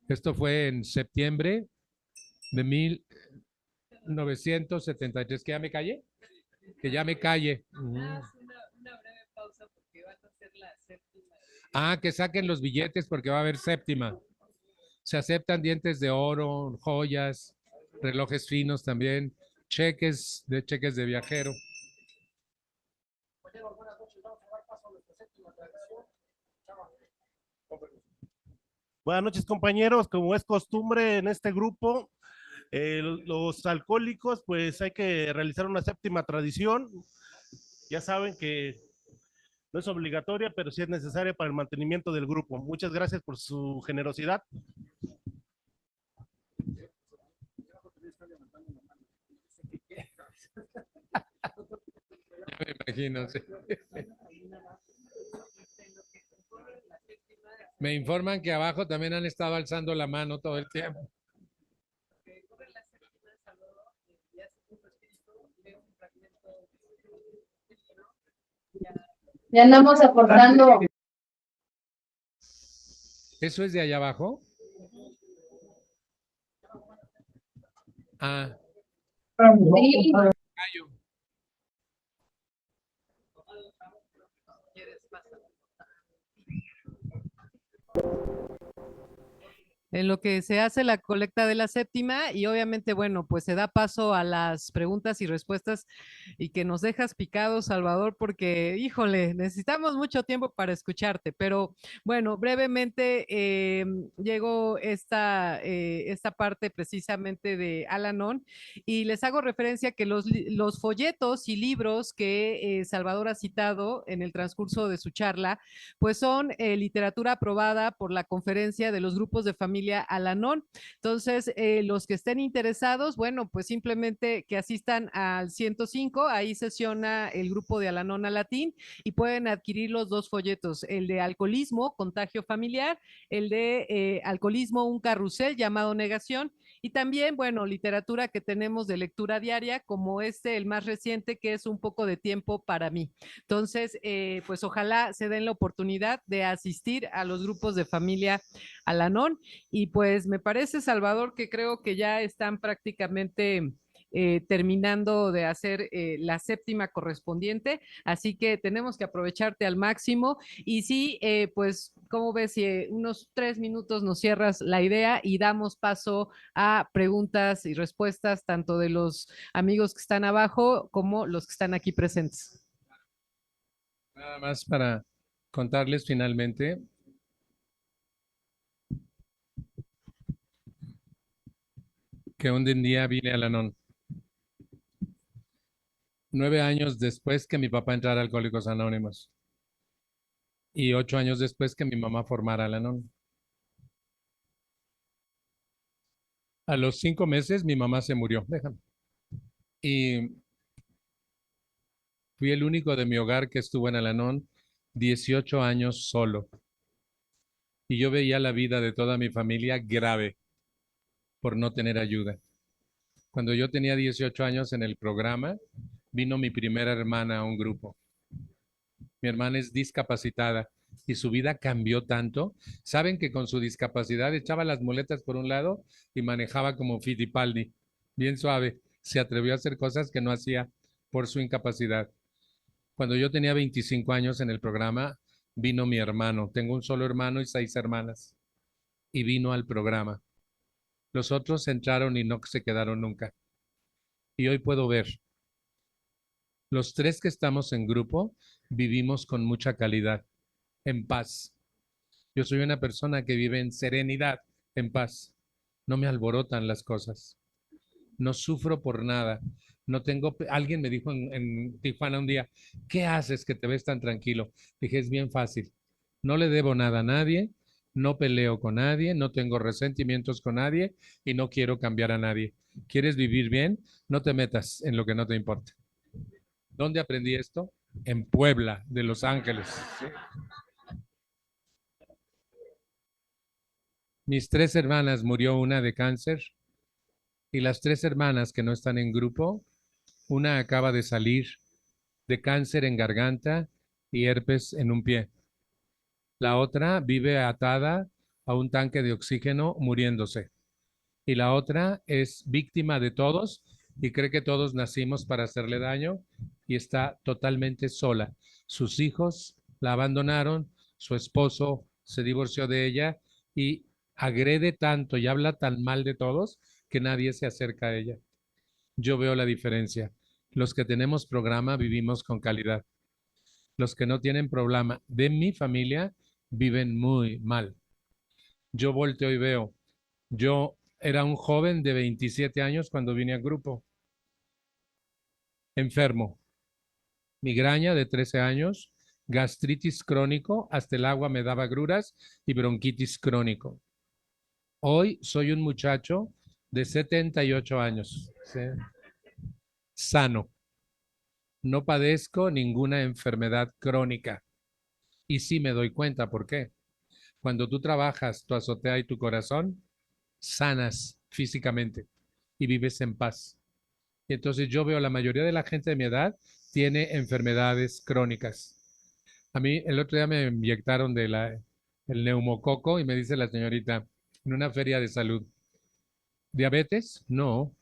Esto fue en septiembre de 1973. ¿Que ya me calle? Que ya me calle. Una breve pausa porque van a hacer la séptima. Que saquen los billetes porque va a haber séptima. Se aceptan dientes de oro, joyas, relojes finos también, cheques de viajero. Buenas noches, compañeros. Como es costumbre en este grupo, los alcohólicos, pues hay que realizar una séptima tradición. Ya saben que no es obligatoria, pero sí es necesaria para el mantenimiento del grupo. Muchas gracias por su generosidad. Ya me imagino, sí. Me informan que abajo también han estado alzando la mano todo el tiempo. Ya andamos aportando. ¿Eso es de allá abajo? Sí. En lo que se hace la colecta de la séptima y obviamente, bueno, pues se da paso a las preguntas y respuestas y que nos dejas picados, Salvador, porque, híjole, necesitamos mucho tiempo para escucharte, pero bueno, brevemente llegó esta parte precisamente de Al-Anon y les hago referencia que los folletos y libros que Salvador ha citado en el transcurso de su charla, pues son literatura aprobada por la Conferencia de los Grupos de Familia Al-Anon. Entonces, los que estén interesados, bueno, pues simplemente que asistan al 105, ahí sesiona el grupo de Al-Anon a Latín y pueden adquirir los dos folletos, el de alcoholismo, contagio familiar, el de alcoholismo, un carrusel llamado negación, y también, bueno, literatura que tenemos de lectura diaria, como el más reciente, que es un poco de tiempo para mí. Entonces, pues ojalá se den la oportunidad de asistir a los grupos de familia Al-Anon. Y pues me parece, Salvador, que creo que ya están prácticamente terminando de hacer la séptima correspondiente, así que tenemos que aprovecharte al máximo y sí, pues, ¿cómo ves si unos 3 minutos nos cierras la idea y damos paso a preguntas y respuestas tanto de los amigos que están abajo como los que están aquí presentes? Nada más para contarles finalmente. Que un día vine a Al-Anon. 9 años después que mi papá entrara a Alcohólicos Anónimos. Y 8 años después que mi mamá formara Al-Anon. A los 5 meses mi mamá se murió. Déjame. Y Fui el único de mi hogar que estuvo en Al-Anon 18 años solo. Y yo veía la vida de toda mi familia grave por no tener ayuda. Cuando yo tenía 18 años en el programa, vino mi primera hermana a un grupo. Mi hermana es discapacitada y su vida cambió tanto. Saben que con su discapacidad echaba las muletas por un lado y manejaba como Fittipaldi, bien suave. Se atrevió a hacer cosas que no hacía por su incapacidad. Cuando yo tenía 25 años en el programa, vino mi hermano. Tengo un solo hermano y 6 hermanas. Y vino al programa. Los otros entraron y no se quedaron nunca. Y hoy puedo ver, los 3 que estamos en grupo vivimos con mucha calidad, en paz. Yo soy una persona que vive en serenidad, en paz. No me alborotan las cosas. No sufro por nada. No tengo. Alguien me dijo en Tijuana un día, ¿qué haces que te ves tan tranquilo? Dije, es bien fácil. No le debo nada a nadie, no peleo con nadie, no tengo resentimientos con nadie y no quiero cambiar a nadie. ¿Quieres vivir bien? No te metas en lo que no te importa. ¿Dónde aprendí esto? En Puebla, de Los Ángeles. ¿Sí? Mis 3 hermanas, murió una de cáncer y las 3 hermanas que no están en grupo, una acaba de salir de cáncer en garganta y herpes en un pie. La otra vive atada a un tanque de oxígeno muriéndose. Y la otra es víctima de todos y cree que todos nacimos para hacerle daño y está totalmente sola. Sus hijos la abandonaron, su esposo se divorció de ella y agrede tanto y habla tan mal de todos que nadie se acerca a ella. Yo veo la diferencia. Los que tenemos programa vivimos con calidad. Los que no tienen programa de mi familia viven muy mal. Yo volteo y veo. Yo era un joven de 27 años cuando vine al grupo. Enfermo. Migraña de 13 años, gastritis crónico, hasta el agua me daba agruras y bronquitis crónico. Hoy soy un muchacho de 78 años, ¿sí? Sano. No padezco ninguna enfermedad crónica. Y sí me doy cuenta por qué. Cuando tú trabajas tu azotea y tu corazón, sanas físicamente y vives en paz. Y entonces yo veo la mayoría de la gente de mi edad tiene enfermedades crónicas. A mí el otro día me inyectaron el neumococo y me dice la señorita en una feria de salud, ¿diabetes? No.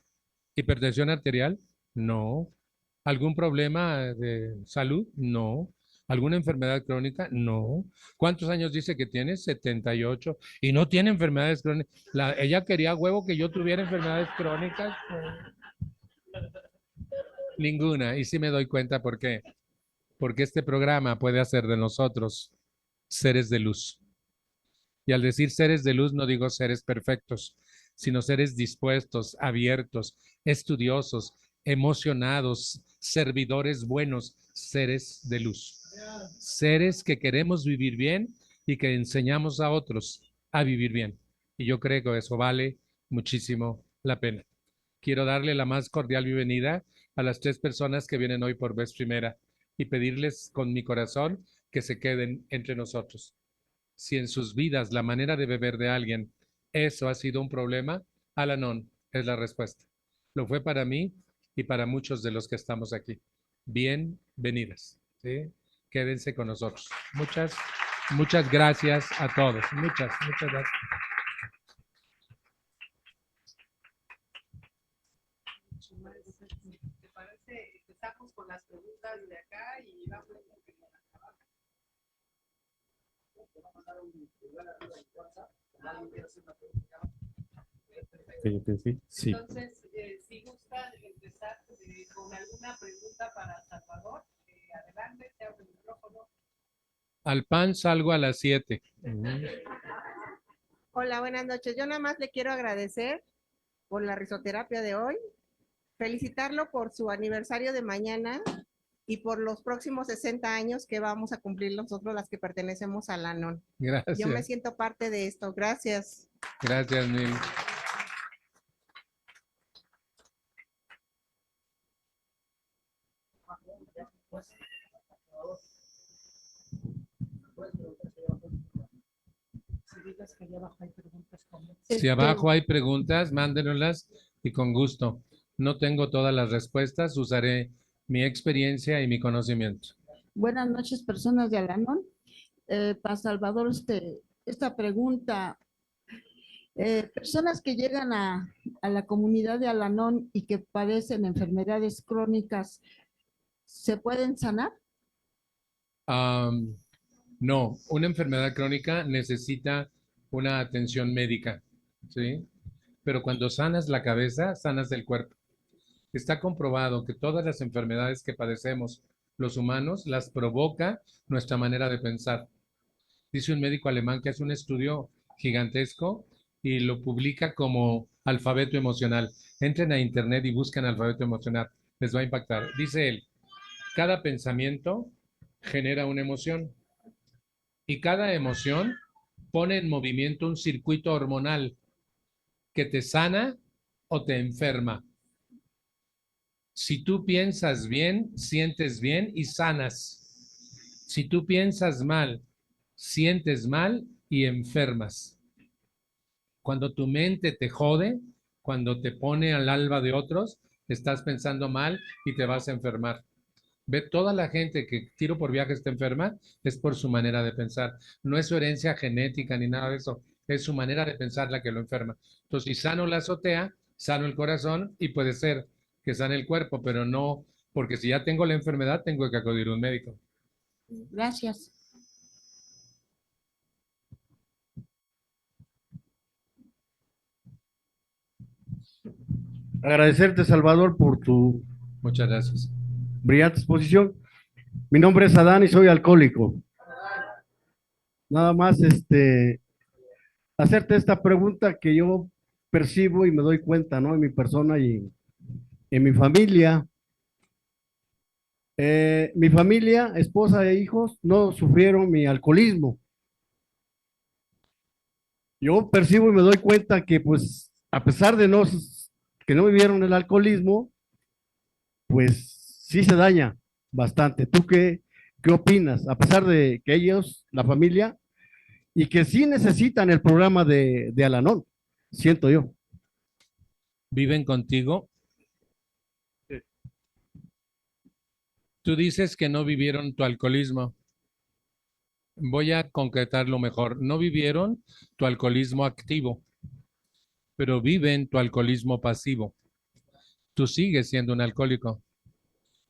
¿Hipertensión arterial? No. ¿Algún problema de salud? No. ¿Alguna enfermedad crónica? No. ¿Cuántos años dice que tiene? 78. Y no tiene enfermedades crónicas. Ella quería huevo que yo tuviera enfermedades crónicas. Ninguna. Y sí me doy cuenta por qué. Porque este programa puede hacer de nosotros seres de luz. Y al decir seres de luz no digo seres perfectos, sino seres dispuestos, abiertos, estudiosos, emocionados, servidores buenos, seres de luz. Seres que queremos vivir bien y que enseñamos a otros a vivir bien. Y yo creo que eso vale muchísimo la pena. Quiero darle la más cordial bienvenida a las 3 personas que vienen hoy por vez primera y pedirles con mi corazón que se queden entre nosotros. Si en sus vidas la manera de beber de alguien, eso ha sido un problema, Al-Anon es la respuesta. Lo fue para mí y para muchos de los que estamos aquí. Bienvenidas. ¿Sí? Quédense con nosotros. Muchas gracias a todos. Muchas gracias. ¿Te parece? Empezamos con las preguntas de acá y vamos a Sí. Entonces, si gustan empezar con alguna pregunta para Salvador, adelante, te abro el micrófono. Al pan salgo a las 7. Hola, buenas noches. Yo nada más le quiero agradecer por la risoterapia de hoy, felicitarlo por su aniversario de mañana y por los próximos 60 años que vamos a cumplir nosotros las que pertenecemos al Anon. Gracias. Yo me siento parte de esto. Gracias. Gracias, Mil. Si abajo hay preguntas, mándenoslas y con gusto. No tengo todas las respuestas, usaré mi experiencia y mi conocimiento. Buenas noches, personas de Al-Anon. Para Salvador, esta pregunta. Personas que llegan a la comunidad de Al-Anon y que padecen enfermedades crónicas, ¿se pueden sanar? No, una enfermedad crónica necesita una atención médica, ¿sí? Pero cuando sanas la cabeza, sanas el cuerpo. Está comprobado que todas las enfermedades que padecemos los humanos las provoca nuestra manera de pensar. Dice un médico alemán que hace un estudio gigantesco y lo publica como alfabeto emocional. Entren a internet y buscan alfabeto emocional. Les va a impactar. Dice él, cada pensamiento genera una emoción y cada emoción pone en movimiento un circuito hormonal que te sana o te enferma. Si tú piensas bien, sientes bien y sanas. Si tú piensas mal, sientes mal y enfermas. Cuando tu mente te jode, cuando te pone al alba de otros, estás pensando mal y te vas a enfermar. Ve, toda la gente que tiro por viaje está enferma es por su manera de pensar. No es su herencia genética ni nada de eso. Es su manera de pensar la que lo enferma. Entonces, si sano la azotea, sano el corazón y puede ser que sane el cuerpo, pero no, porque si ya tengo la enfermedad, tengo que acudir a un médico. Gracias. Agradecerte, Salvador, por tu Muchas gracias. brillante exposición. Mi nombre es Adán y soy alcohólico. Nada más, hacerte esta pregunta que yo percibo y me doy cuenta, ¿no? En mi persona y en mi familia. Mi familia, esposa e hijos, no sufrieron mi alcoholismo. Yo percibo y me doy cuenta que, pues, a pesar de que no vivieron el alcoholismo, pues sí se daña bastante. ¿Tú qué opinas? A pesar de que ellos, la familia, y que sí necesitan el programa de Al-Anon, siento yo. ¿Viven contigo? Sí. Tú dices que no vivieron tu alcoholismo. Voy a concretarlo mejor. No vivieron tu alcoholismo activo, pero viven tu alcoholismo pasivo. Tú sigues siendo un alcohólico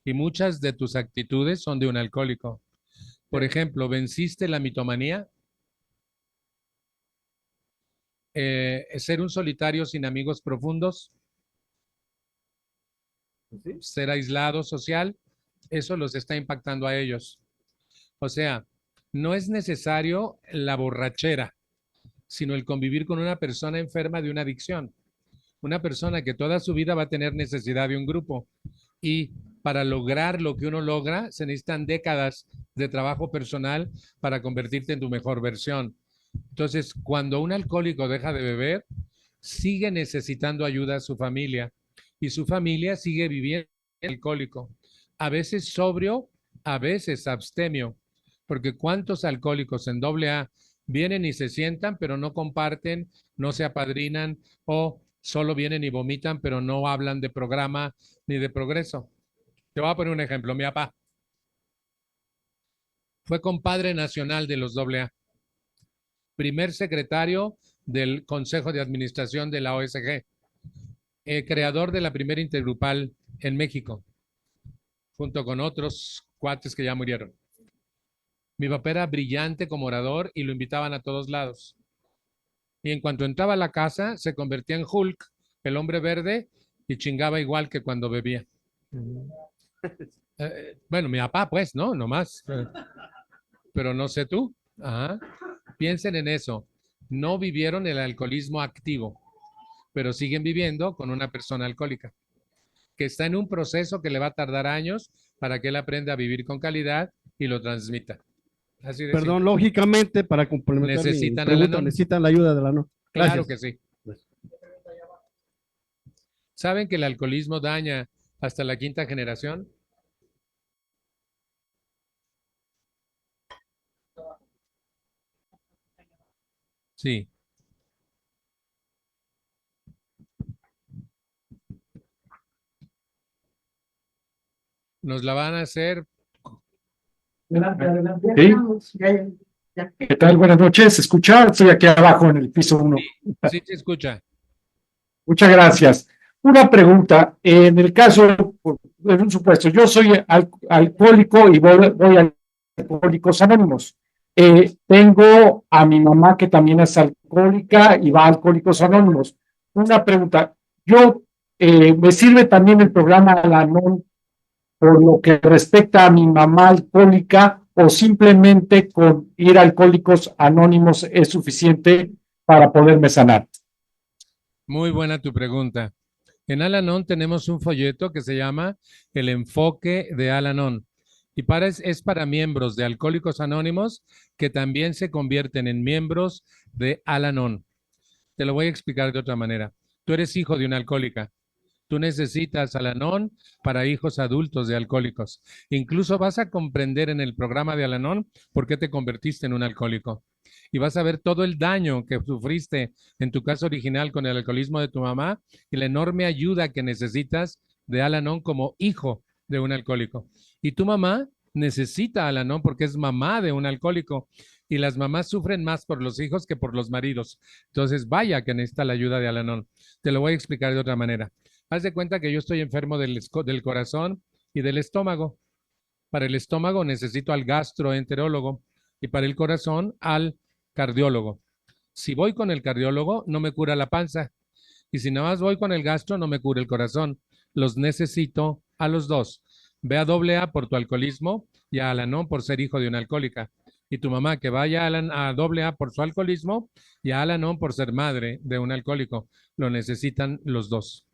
y muchas de tus actitudes son de un alcohólico. Por ejemplo, ¿venciste la mitomanía? Ser un solitario sin amigos profundos, ser aislado social, eso los está impactando a ellos. O sea, no es necesario la borrachera, sino el convivir con una persona enferma de una adicción. Una persona que toda su vida va a tener necesidad de un grupo. Y para lograr lo que uno logra, se necesitan décadas de trabajo personal para convertirte en tu mejor versión. Entonces, cuando un alcohólico deja de beber, sigue necesitando ayuda a su familia y su familia sigue viviendo alcohólico. A veces sobrio, a veces abstemio, porque ¿cuántos alcohólicos en AA vienen y se sientan, pero no comparten, no se apadrinan o solo vienen y vomitan, pero no hablan de programa ni de progreso? Te voy a poner un ejemplo. Mi papá fue compadre nacional de los AA, primer secretario del Consejo de Administración de la OSG, creador de la primera intergrupal en México, junto con otros cuates que ya murieron. Mi papá era brillante como orador y lo invitaban a todos lados. Y en cuanto entraba a la casa, se convertía en Hulk, el hombre verde, y chingaba igual que cuando bebía. Bueno, mi papá, pues, ¿no? Nomás. Pero no sé tú. Ajá. Piensen en eso. No vivieron el alcoholismo activo, pero siguen viviendo con una persona alcohólica, que está en un proceso que le va a tardar años para que él aprenda a vivir con calidad y lo transmita. Así de Perdón, simple. lógicamente, para complementar mi Necesitan pregunta, Al-Anon. necesitan la ayuda de Al-Anon. Claro Gracias. que sí. ¿Saben que el alcoholismo daña hasta la quinta generación? Sí. Nos la van a hacer. Sí. ¿Qué tal? Buenas noches. ¿Se escucha? Estoy aquí abajo en el piso 1. Sí, se escucha. Muchas gracias. Una pregunta. En el caso, en un supuesto, yo soy alcohólico y voy a Alcohólicos Anónimos. Tengo a mi mamá que también es alcohólica y va a Alcohólicos Anónimos. Una pregunta. ¿Me sirve también el programa Al-Anon por lo que respecta a mi mamá alcohólica o simplemente con ir a Alcohólicos Anónimos es suficiente para poderme sanar? Muy buena tu pregunta. En Al-Anon tenemos un folleto que se llama El enfoque de Al-Anon y es para miembros de Alcohólicos Anónimos que también se convierten en miembros de Al-Anon. Te lo voy a explicar de otra manera. Tú eres hijo de una alcohólica. Tú necesitas Al-Anon para hijos adultos de alcohólicos. Incluso vas a comprender en el programa de Al-Anon por qué te convertiste en un alcohólico. Y vas a ver todo el daño que sufriste en tu caso original con el alcoholismo de tu mamá y la enorme ayuda que necesitas de Al-Anon como hijo de un alcohólico. Y tu mamá necesita Al-Anon porque es mamá de un alcohólico y las mamás sufren más por los hijos que por los maridos. Entonces, vaya que necesita la ayuda de Al-Anon. Te lo voy a explicar de otra manera. Haz de cuenta que yo estoy enfermo del corazón y del estómago. Para el estómago necesito al gastroenterólogo y para el corazón al cardiólogo. Si voy con el cardiólogo, no me cura la panza. Y si nada más voy con el gastro, no me cura el corazón. Los necesito a los dos. Ve a AA por tu alcoholismo y a Al-Anon por ser hijo de una alcohólica. Y tu mamá que vaya a AA por su alcoholismo y a Al-Anon por ser madre de un alcohólico. Lo necesitan los dos.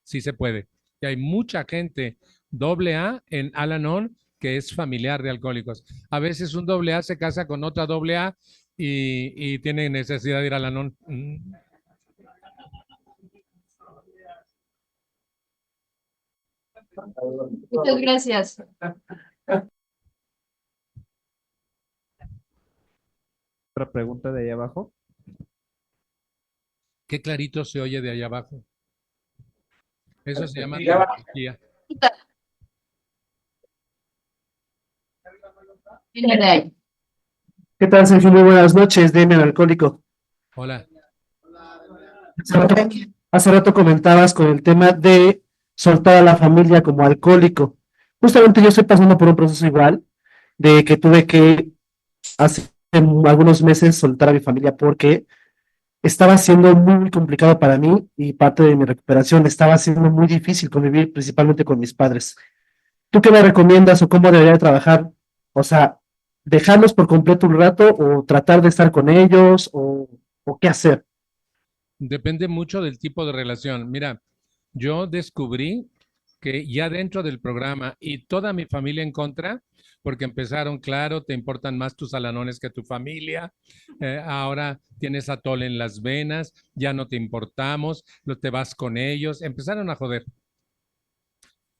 Sí se puede. Y hay mucha gente AA en Al-Anon que es familiar de alcohólicos. A veces un AA se casa con otra AA y tiene necesidad de ir a Al-Anon. Muchas gracias. Otra pregunta de ahí abajo. Qué clarito se oye de allá abajo. Eso se llama tecnología. Viene de ahí. ¿Qué tal, Sergio? Muy buenas noches, Demian Alcohólico. Hola. Hace rato comentabas con el tema de soltar a la familia como alcohólico. Justamente yo estoy pasando por un proceso igual, de que tuve que hace algunos meses soltar a mi familia porque estaba siendo muy complicado para mí y parte de mi recuperación estaba siendo muy difícil convivir principalmente con mis padres. ¿Tú qué me recomiendas o cómo debería trabajar? O sea, ¿dejarlos por completo un rato o tratar de estar con ellos o qué hacer? Depende mucho del tipo de relación. Mira, yo descubrí que ya dentro del programa y toda mi familia en contra, porque empezaron, claro, te importan más tus alanones que tu familia, ahora tienes atole en las venas, ya no te importamos, te vas con ellos, empezaron a joder.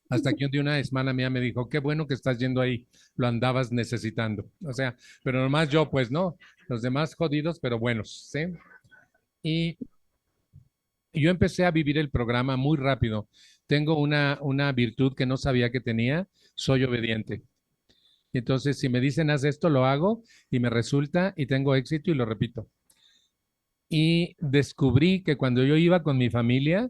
Hasta que un día una hermana mía me dijo, qué bueno que estás yendo ahí, lo andabas necesitando. O sea, pero nomás yo, pues no, los demás jodidos, pero buenos, ¿sí? Y yo empecé a vivir el programa muy rápido. Tengo una virtud que no sabía que tenía, soy obediente. Entonces, si me dicen haz esto, lo hago y me resulta y tengo éxito y lo repito. Y descubrí que cuando yo iba con mi familia,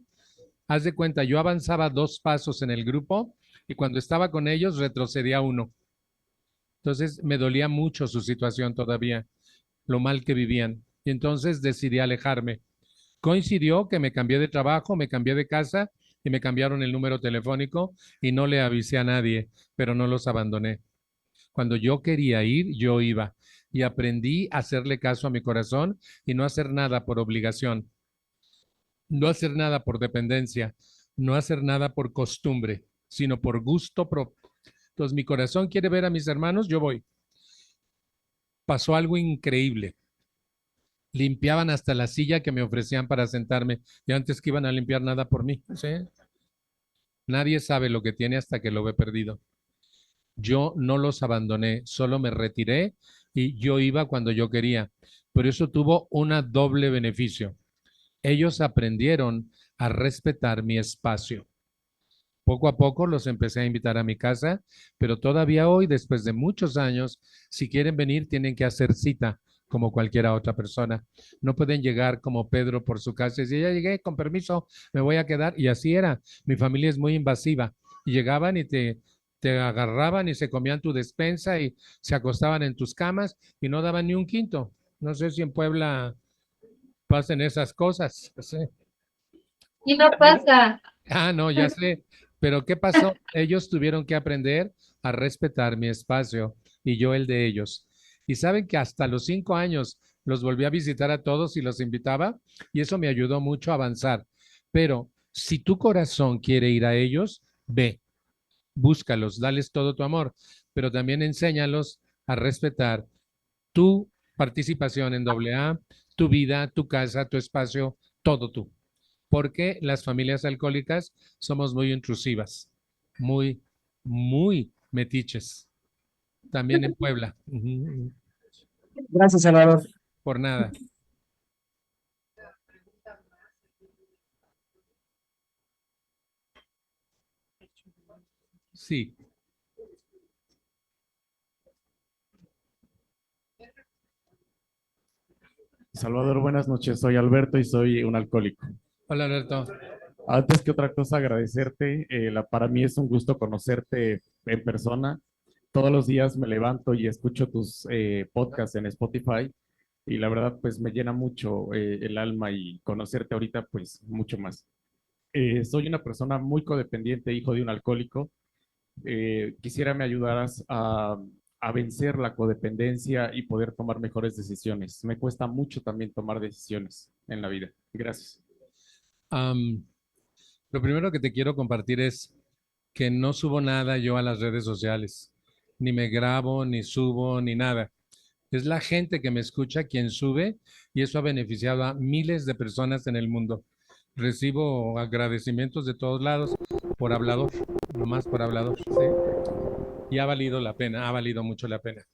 haz de cuenta, yo avanzaba 2 pasos en el grupo y cuando estaba con ellos retrocedía 1. Entonces, me dolía mucho su situación todavía, lo mal que vivían. Y entonces decidí alejarme. Coincidió que me cambié de trabajo, me cambié de casa y me cambiaron el número telefónico y no le avisé a nadie, pero no los abandoné. Cuando yo quería ir, yo iba y aprendí a hacerle caso a mi corazón y no hacer nada por obligación, no hacer nada por dependencia, no hacer nada por costumbre, sino por gusto propio. Entonces, mi corazón quiere ver a mis hermanos, yo voy. Pasó algo increíble. Limpiaban hasta la silla que me ofrecían para sentarme y antes que iban a limpiar nada por mí. ¿Sí? Nadie sabe lo que tiene hasta que lo ve perdido. Yo no los abandoné, solo me retiré y yo iba cuando yo quería. pero eso tuvo una doble beneficio. Ellos aprendieron a respetar mi espacio. Poco a poco los empecé a invitar a mi casa, pero todavía hoy, después de muchos años, si quieren venir, tienen que hacer cita como cualquier otra persona. No pueden llegar como Pedro por su casa y decir, ya llegué, con permiso, me voy a quedar. Y así era. Mi familia es muy invasiva. Y llegaban y te agarraban y se comían tu despensa y se acostaban en tus camas y no daban ni un quinto. No sé si en Puebla pasen esas cosas. Sí. Y no pasa. Ah, no, ya sé. Pero ¿qué pasó? Ellos tuvieron que aprender a respetar mi espacio y yo el de ellos. Y saben que hasta los 5 años los volví a visitar a todos y los invitaba y eso me ayudó mucho a avanzar. Pero si tu corazón quiere ir a ellos, ve, búscalos, dales todo tu amor, pero también enséñalos a respetar tu participación en AA, tu vida, tu casa, tu espacio, todo tú. Porque las familias alcohólicas somos muy intrusivas, muy metiches. También en Puebla. Gracias, Salvador. Por nada. Sí. Salvador, buenas noches. Soy Alberto y soy un alcohólico. Hola, Alberto. Antes que otra cosa, agradecerte. Para mí es un gusto conocerte en persona. Todos los días me levanto y escucho tus podcasts en Spotify y la verdad pues me llena mucho el alma y conocerte ahorita pues mucho más. Soy una persona muy codependiente, hijo de un alcohólico. Quisiera me ayudaras a vencer la codependencia y poder tomar mejores decisiones. Me cuesta mucho también tomar decisiones en la vida. Gracias. Lo primero que te quiero compartir es que no subo nada yo a las redes sociales. Ni me grabo, ni subo, ni nada. Es la gente que me escucha quien sube y eso ha beneficiado a miles de personas en el mundo. Recibo agradecimientos de todos lados por hablador, nomás por hablador, ¿sí? Y ha valido la pena, ha valido mucho la pena.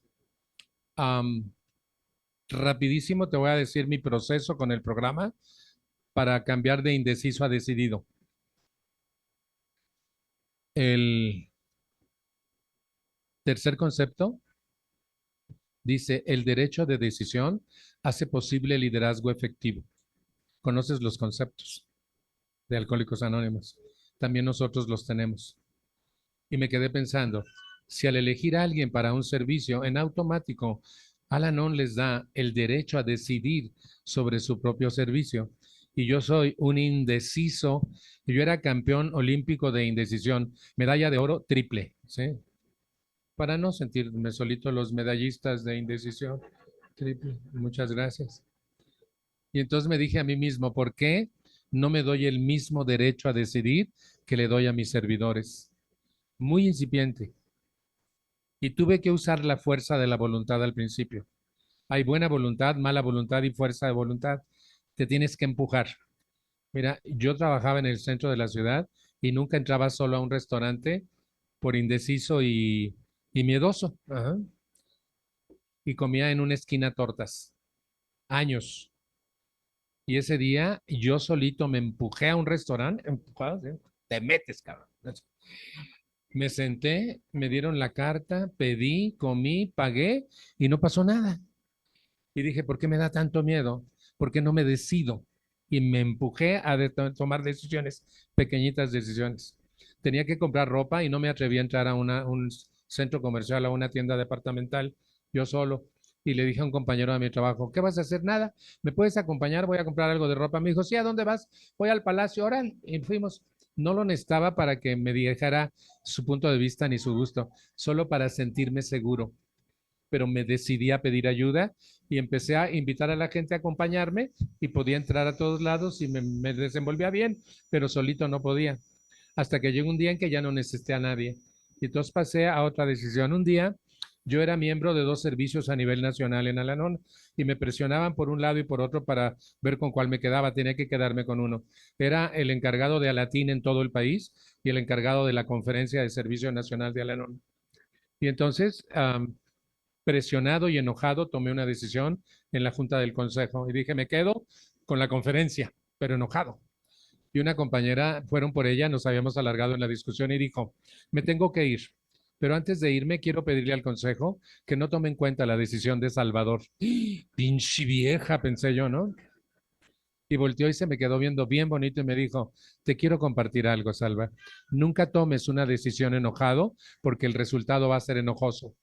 Rapidísimo te voy a decir mi proceso con el programa para cambiar de indeciso a decidido. El tercer concepto dice, el derecho de decisión hace posible el liderazgo efectivo. ¿Conoces los conceptos de Alcohólicos Anónimos? También nosotros los tenemos. Y me quedé pensando, si al elegir a alguien para un servicio, en automático, Al-Anon les da el derecho a decidir sobre su propio servicio. Y yo soy un indeciso, y yo era campeón olímpico de indecisión, medalla de oro triple, ¿sí? Para no sentirme solito los medallistas de indecisión triple. Muchas gracias. Y entonces me dije a mí mismo, ¿por qué no me doy el mismo derecho a decidir que le doy a mis servidores? Muy incipiente. Y tuve que usar la fuerza de la voluntad al principio. Hay buena voluntad, mala voluntad y fuerza de voluntad. Te tienes que empujar. Mira, yo trabajaba en el centro de la ciudad y nunca entraba solo a un restaurante por indeciso y miedoso. Ajá. Y comía en una esquina tortas. Años. Y ese día yo solito me empujé a un restaurante. Empujado, ¿sí? Te metes, cabrón. Me senté, me dieron la carta, pedí, comí, pagué y no pasó nada. Y dije, ¿por qué me da tanto miedo? ¿Por qué no me decido? Y me empujé a tomar decisiones, pequeñitas decisiones. Tenía que comprar ropa y no me atreví a entrar a un centro comercial, a una tienda departamental, yo solo. Y le dije a un compañero de mi trabajo, ¿qué vas a hacer? Nada, ¿me puedes acompañar? Voy a comprar algo de ropa. Me dijo, sí, ¿a dónde vas? Voy al Palacio Oral. Y fuimos. No lo necesitaba para que me dijera su punto de vista ni su gusto, solo para sentirme seguro. Pero me decidí a pedir ayuda y empecé a invitar a la gente a acompañarme y podía entrar a todos lados y me desenvolvía bien, pero solito no podía. Hasta que llegó un día en que ya no necesité a nadie. Y entonces pasé a otra decisión. Un día yo era miembro de 2 servicios a nivel nacional en Al-Anon y me presionaban por un lado y por otro para ver con cuál me quedaba. Tenía que quedarme con uno. Era el encargado de Alatín en todo el país y el encargado de la conferencia de Servicio Nacional de Al-Anon. Y entonces presionado y enojado, tomé una decisión en la Junta del Consejo y dije, me quedo con la conferencia, pero enojado. Y una compañera, fueron por ella, nos habíamos alargado en la discusión y dijo, me tengo que ir, pero antes de irme quiero pedirle al Consejo que no tome en cuenta la decisión de Salvador. Pinche vieja, pensé yo, ¿no? Y volteó y se me quedó viendo bien bonito y me dijo, te quiero compartir algo, Salva. Nunca tomes una decisión enojado porque el resultado va a ser enojoso.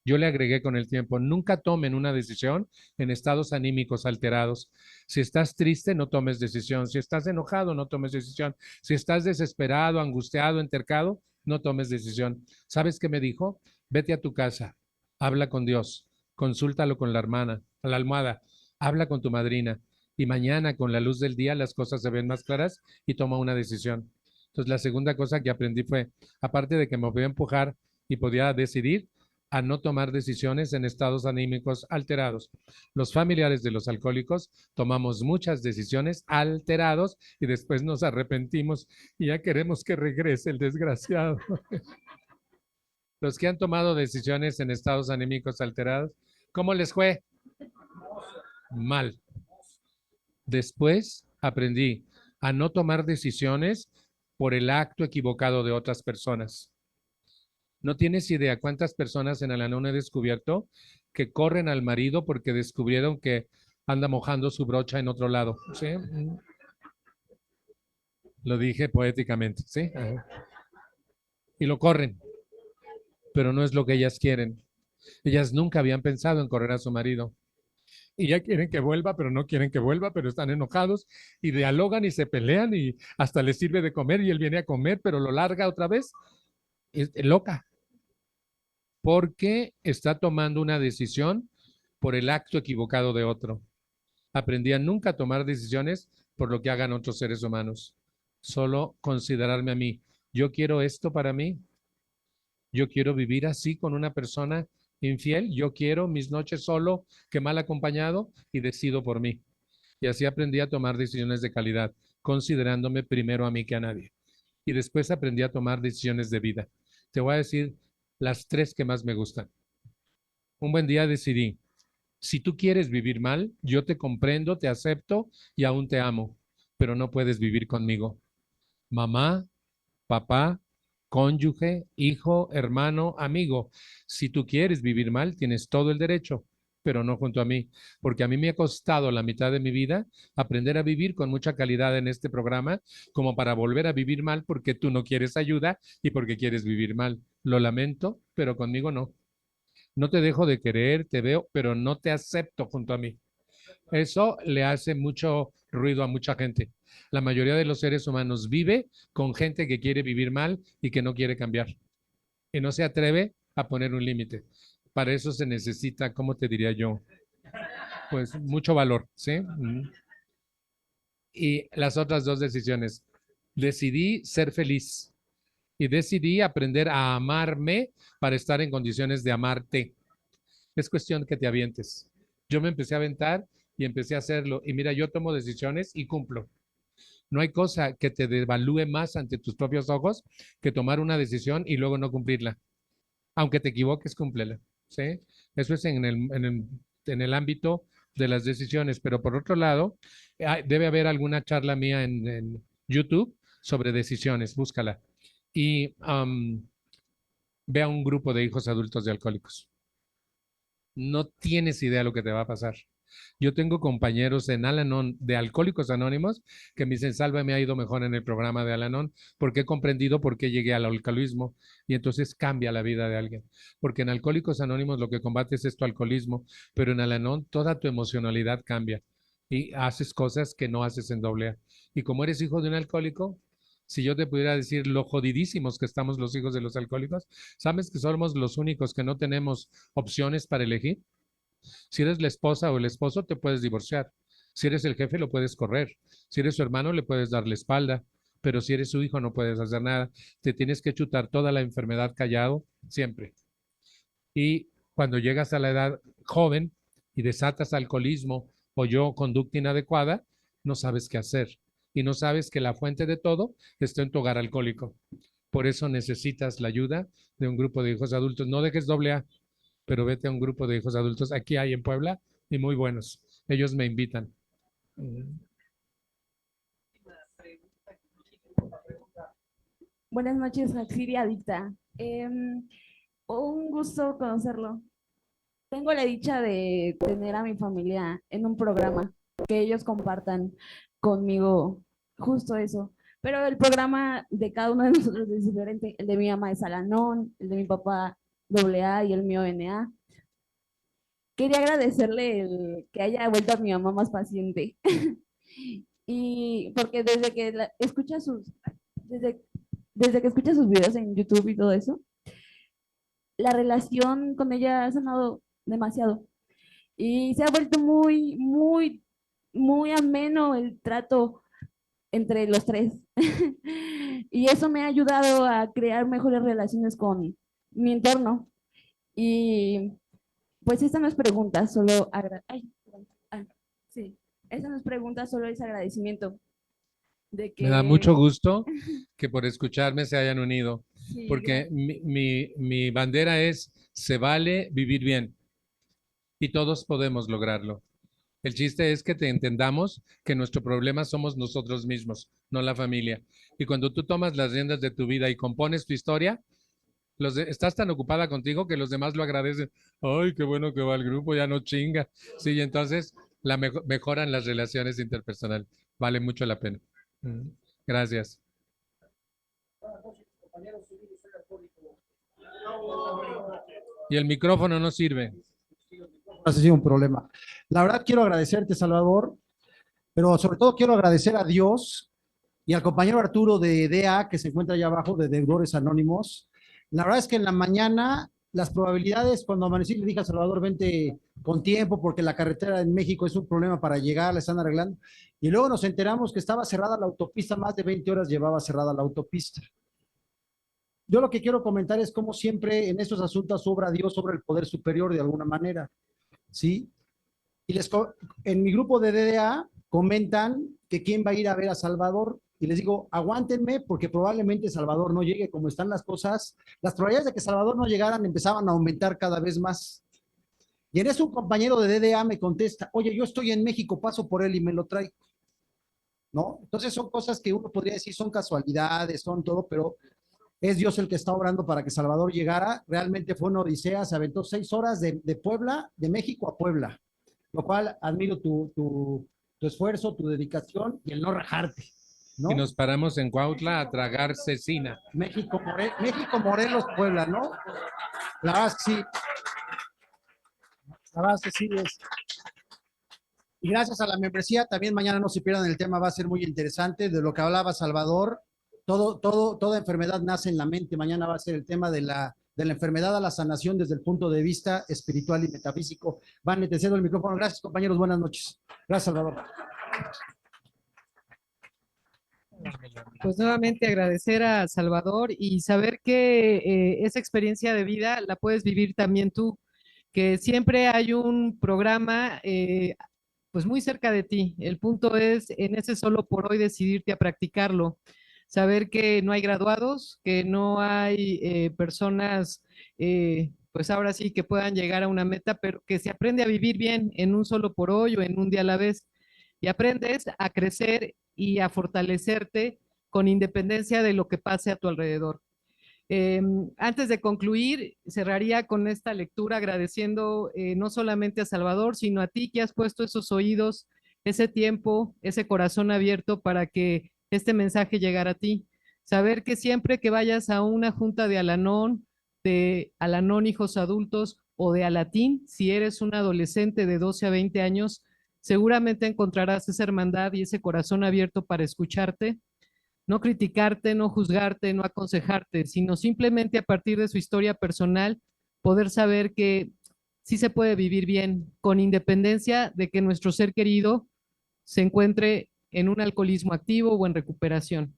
Yo le agregué con el tiempo, nunca tomen una decisión en estados anímicos alterados. Si estás triste, no tomes decisión. Si estás enojado, no tomes decisión. Si estás desesperado, angustiado, entercado, no tomes decisión. ¿Sabes qué me dijo? Vete a tu casa, habla con Dios, consúltalo con la hermana, a la almohada, habla con tu madrina y mañana con la luz del día las cosas se ven más claras y toma una decisión. Entonces la segunda cosa que aprendí fue, aparte de que me podía empujar y podía decidir, a no tomar decisiones en estados anímicos alterados. Los familiares de los alcohólicos tomamos muchas decisiones alterados y después nos arrepentimos y ya queremos que regrese el desgraciado. Los que han tomado decisiones en estados anímicos alterados, ¿cómo les fue? Mal. Después aprendí a no tomar decisiones por el acto equivocado de otras personas. No tienes idea cuántas personas en Al-Anon he descubierto que corren al marido porque descubrieron que anda mojando su brocha en otro lado. ¿Sí? Lo dije poéticamente, ¿sí? Y lo corren, pero no es lo que ellas quieren. Ellas nunca habían pensado en correr a su marido. Y ya quieren que vuelva, pero no quieren que vuelva, pero están enojados y dialogan y se pelean y hasta les sirve de comer y él viene a comer, pero lo larga otra vez. Es loca. Porque está tomando una decisión por el acto equivocado de otro. Aprendí a nunca tomar decisiones por lo que hagan otros seres humanos. Solo considerarme a mí. Yo quiero esto para mí. Yo quiero vivir así con una persona infiel. Yo quiero mis noches solo que mal acompañado y decido por mí. Y así aprendí a tomar decisiones de calidad, considerándome primero a mí que a nadie. Y después aprendí a tomar decisiones de vida. Te voy a decir las 3 que más me gustan. Un buen día decidí, si tú quieres vivir mal, yo te comprendo, te acepto y aún te amo, pero no puedes vivir conmigo. Mamá, papá, cónyuge, hijo, hermano, amigo. Si tú quieres vivir mal, tienes todo el derecho, pero no junto a mí, porque a mí me ha costado la mitad de mi vida aprender a vivir con mucha calidad en este programa, como para volver a vivir mal porque tú no quieres ayuda y porque quieres vivir mal. Lo lamento, pero conmigo no. No te dejo de querer, te veo, pero no te acepto junto a mí. Eso le hace mucho ruido a mucha gente. La mayoría de los seres humanos vive con gente que quiere vivir mal y que no quiere cambiar. Y no se atreve a poner un límite. Para eso se necesita, ¿cómo te diría yo? Pues mucho valor, ¿sí? Y las otras 2 decisiones. Decidí ser feliz y decidí aprender a amarme para estar en condiciones de amarte. Es cuestión que te avientes. Yo me empecé a aventar y empecé a hacerlo. Y mira, yo tomo decisiones y cumplo. No hay cosa que te devalúe más ante tus propios ojos que tomar una decisión y luego no cumplirla. Aunque te equivoques, cúmplela. ¿Sí? Eso es en el ámbito de las decisiones. Pero por otro lado, debe haber alguna charla mía en YouTube sobre decisiones. Búscala. Y ve a un grupo de hijos adultos de alcohólicos. No tienes idea de lo que te va a pasar. Yo tengo compañeros en Al-Anon de Alcohólicos Anónimos que me dicen, Salva, me ha ido mejor en el programa de Al-Anon porque he comprendido por qué llegué al alcoholismo y entonces cambia la vida de alguien. Porque en Alcohólicos Anónimos lo que combates es tu alcoholismo, pero en Al-Anon toda tu emocionalidad cambia y haces cosas que no haces en AA. Y como eres hijo de un alcohólico, si yo te pudiera decir lo jodidísimos que estamos los hijos de los alcohólicos, ¿sabes que somos los únicos que no tenemos opciones para elegir? Si eres la esposa o el esposo, te puedes divorciar. Si eres el jefe, lo puedes correr. Si eres su hermano, le puedes dar la espalda. Pero si eres su hijo, no puedes hacer nada. Te tienes que chutar toda la enfermedad callado, siempre. Y cuando llegas a la edad joven y desatas alcoholismo o conducta inadecuada, no sabes qué hacer. Y no sabes que la fuente de todo está en tu hogar alcohólico. Por eso necesitas la ayuda de un grupo de hijos adultos. No dejes AA. pero vete a un grupo de hijos adultos. Aquí hay en Puebla y muy buenos. Ellos me invitan. Buenas noches, Naxiri Adicta. Un gusto conocerlo. Tengo la dicha de tener a mi familia en un programa, que ellos compartan conmigo justo eso. Pero el programa de cada uno de nosotros es diferente. El de mi mamá es Al-Anon, el de mi papá AA y el mío NA. Quería agradecerle el que haya vuelto a mi mamá más paciente. Y porque desde que escucha desde que escucha sus videos en YouTube y todo eso, la relación con ella ha sanado demasiado. Y se ha vuelto muy ameno el trato entre los tres. Y eso me ha ayudado a crear mejores relaciones con mi entorno. Y pues esta no es pregunta, solo sí, esta no es pregunta, solo es agradecimiento. De que... Me da mucho gusto que por escucharme se hayan unido, Sí, porque mi bandera es, se vale vivir bien y todos podemos lograrlo. El chiste es que te entendamos que nuestro problema somos nosotros mismos, no la familia. Y cuando tú tomas las riendas de tu vida y compones tu historia, estás tan ocupada contigo que los demás lo agradecen. Ay, qué bueno que va el grupo, ya no chinga. Sí, y entonces mejoran las relaciones interpersonales. Vale mucho la pena. Gracias. Y el micrófono no sirve. Ha sido un problema. La verdad quiero agradecerte, Salvador, pero sobre todo quiero agradecer a Dios y al compañero Arturo de DA, que se encuentra allá abajo, de Deudores Anónimos. La verdad es que en la mañana las probabilidades, cuando amanecí le dije a Salvador, vente con tiempo porque la carretera en México es un problema para llegar, la están arreglando. Y luego nos enteramos que estaba cerrada la autopista, más de 20 horas llevaba cerrada la autopista. Yo lo que quiero comentar es cómo siempre en estos asuntos obra Dios, obra el poder superior de alguna manera, ¿sí? Y en mi grupo de DDA comentan que quién va a ir a ver a Salvador. Y les digo, aguántenme porque probablemente Salvador no llegue como están las cosas. Las probabilidades de que Salvador no llegaran empezaban a aumentar cada vez más. Y en eso un compañero de DDA me contesta, oye, yo estoy en México, paso por él y me lo traigo. ¿No? Entonces son cosas que uno podría decir son casualidades, son todo, pero es Dios el que está obrando para que Salvador llegara. Realmente fue una odisea, se aventó 6 horas de Puebla, de México a Puebla, lo cual admiro tu esfuerzo, tu dedicación y el no rajarte. ¿No? Y nos paramos en Cuautla a tragar cecina. México, Morelos, Puebla, ¿no? La verdad es que sí. La verdad es que sí es. Y gracias a la membresía, también mañana no se pierdan el tema, va a ser muy interesante, de lo que hablaba Salvador. Toda enfermedad nace en la mente. Mañana va a ser el tema de la enfermedad a la sanación desde el punto de vista espiritual y metafísico. Van, te cedo el micrófono. Gracias, compañeros. Buenas noches. Gracias, Salvador. Pues nuevamente agradecer a Salvador y saber que esa experiencia de vida la puedes vivir también tú, que siempre hay un programa pues muy cerca de ti. El punto es en ese solo por hoy decidirte a practicarlo, saber que no hay graduados, que no hay personas pues ahora sí que puedan llegar a una meta, pero que se aprende a vivir bien en un solo por hoy o en un día a la vez y aprendes a crecer y a fortalecerte con independencia de lo que pase a tu alrededor. Antes de concluir, cerraría con esta lectura agradeciendo no solamente a Salvador, sino a ti que has puesto esos oídos, ese tiempo, ese corazón abierto para que este mensaje llegara a ti. Saber que siempre que vayas a una junta de Al-Anon hijos adultos o de Alatín, si eres un adolescente de 12 a 20 años, seguramente encontrarás esa hermandad y ese corazón abierto para escucharte, no criticarte, no juzgarte, no aconsejarte, sino simplemente a partir de su historia personal poder saber que sí se puede vivir bien, con independencia de que nuestro ser querido se encuentre en un alcoholismo activo o en recuperación.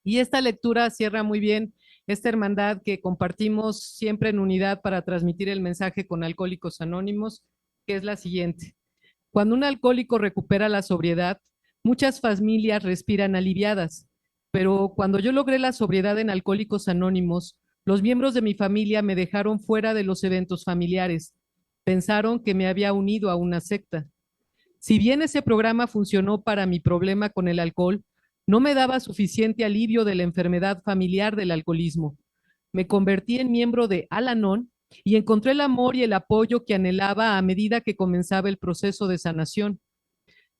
Y esta lectura cierra muy bien esta hermandad que compartimos siempre en unidad para transmitir el mensaje con Alcohólicos Anónimos, que es la siguiente. Cuando un alcohólico recupera la sobriedad, muchas familias respiran aliviadas, pero cuando yo logré la sobriedad en Alcohólicos Anónimos, Los miembros de mi familia me dejaron fuera de los eventos familiares. Pensaron que me había unido a una secta. Si bien ese programa funcionó para mi problema con el alcohol, no me daba suficiente alivio de la enfermedad familiar del alcoholismo. Me convertí en miembro de Al-Anon y encontré el amor y el apoyo que anhelaba a medida que comenzaba el proceso de sanación.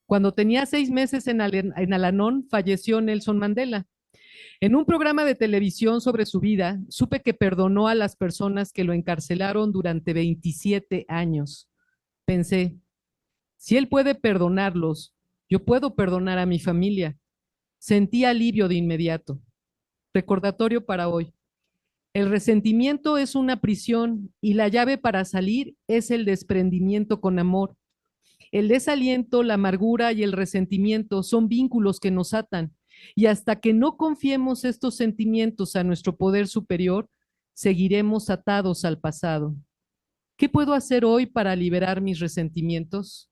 Cuando tenía 6 meses en Al-Anon, falleció Nelson Mandela. En un programa de televisión sobre su vida, supe que perdonó a las personas que lo encarcelaron durante 27 años. Pensé, si él puede perdonarlos, yo puedo perdonar a mi familia. Sentí alivio de inmediato. Recordatorio para hoy. El resentimiento es una prisión y la llave para salir es el desprendimiento con amor. El desaliento, la amargura y el resentimiento son vínculos que nos atan, y hasta que no confiemos estos sentimientos a nuestro poder superior, seguiremos atados al pasado. ¿Qué puedo hacer hoy para liberar mis resentimientos?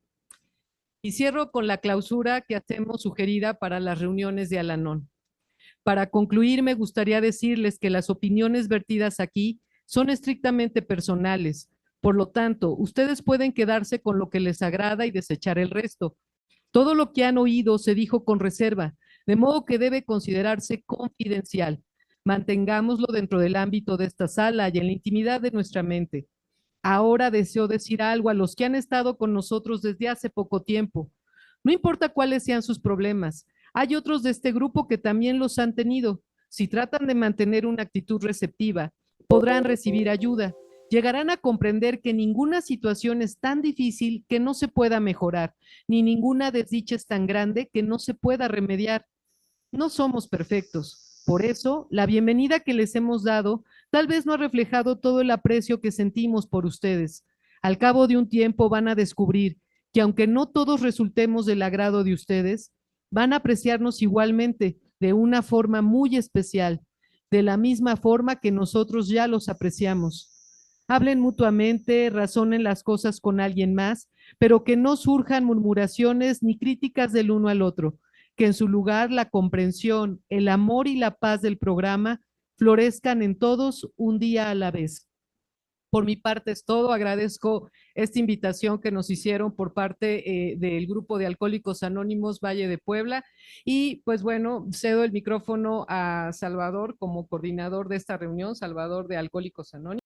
Y cierro con la clausura que hacemos sugerida para las reuniones de Al-Anon. Para concluir, me gustaría decirles que las opiniones vertidas aquí son estrictamente personales. Por lo tanto, ustedes pueden quedarse con lo que les agrada y desechar el resto. Todo lo que han oído se dijo con reserva, de modo que debe considerarse confidencial. Mantengámoslo dentro del ámbito de esta sala y en la intimidad de nuestra mente. Ahora deseo decir algo a los que han estado con nosotros desde hace poco tiempo. No importa cuáles sean sus problemas, hay otros de este grupo que también los han tenido. Si tratan de mantener una actitud receptiva, podrán recibir ayuda. Llegarán a comprender que ninguna situación es tan difícil que no se pueda mejorar, ni ninguna desdicha es tan grande que no se pueda remediar. No somos perfectos. Por eso, la bienvenida que les hemos dado tal vez no ha reflejado todo el aprecio que sentimos por ustedes. Al cabo de un tiempo van a descubrir que aunque no todos resultemos del agrado de ustedes, van a apreciarnos igualmente de una forma muy especial, de la misma forma que nosotros ya los apreciamos. Hablen mutuamente, razonen las cosas con alguien más, pero que no surjan murmuraciones ni críticas del uno al otro, que en su lugar la comprensión, el amor y la paz del programa florezcan en todos un día a la vez. Por mi parte es todo. Agradezco esta invitación que nos hicieron por parte del grupo de Alcohólicos Anónimos Valle de Puebla. Y pues bueno, cedo el micrófono a Salvador como coordinador de esta reunión, Salvador de Alcohólicos Anónimos.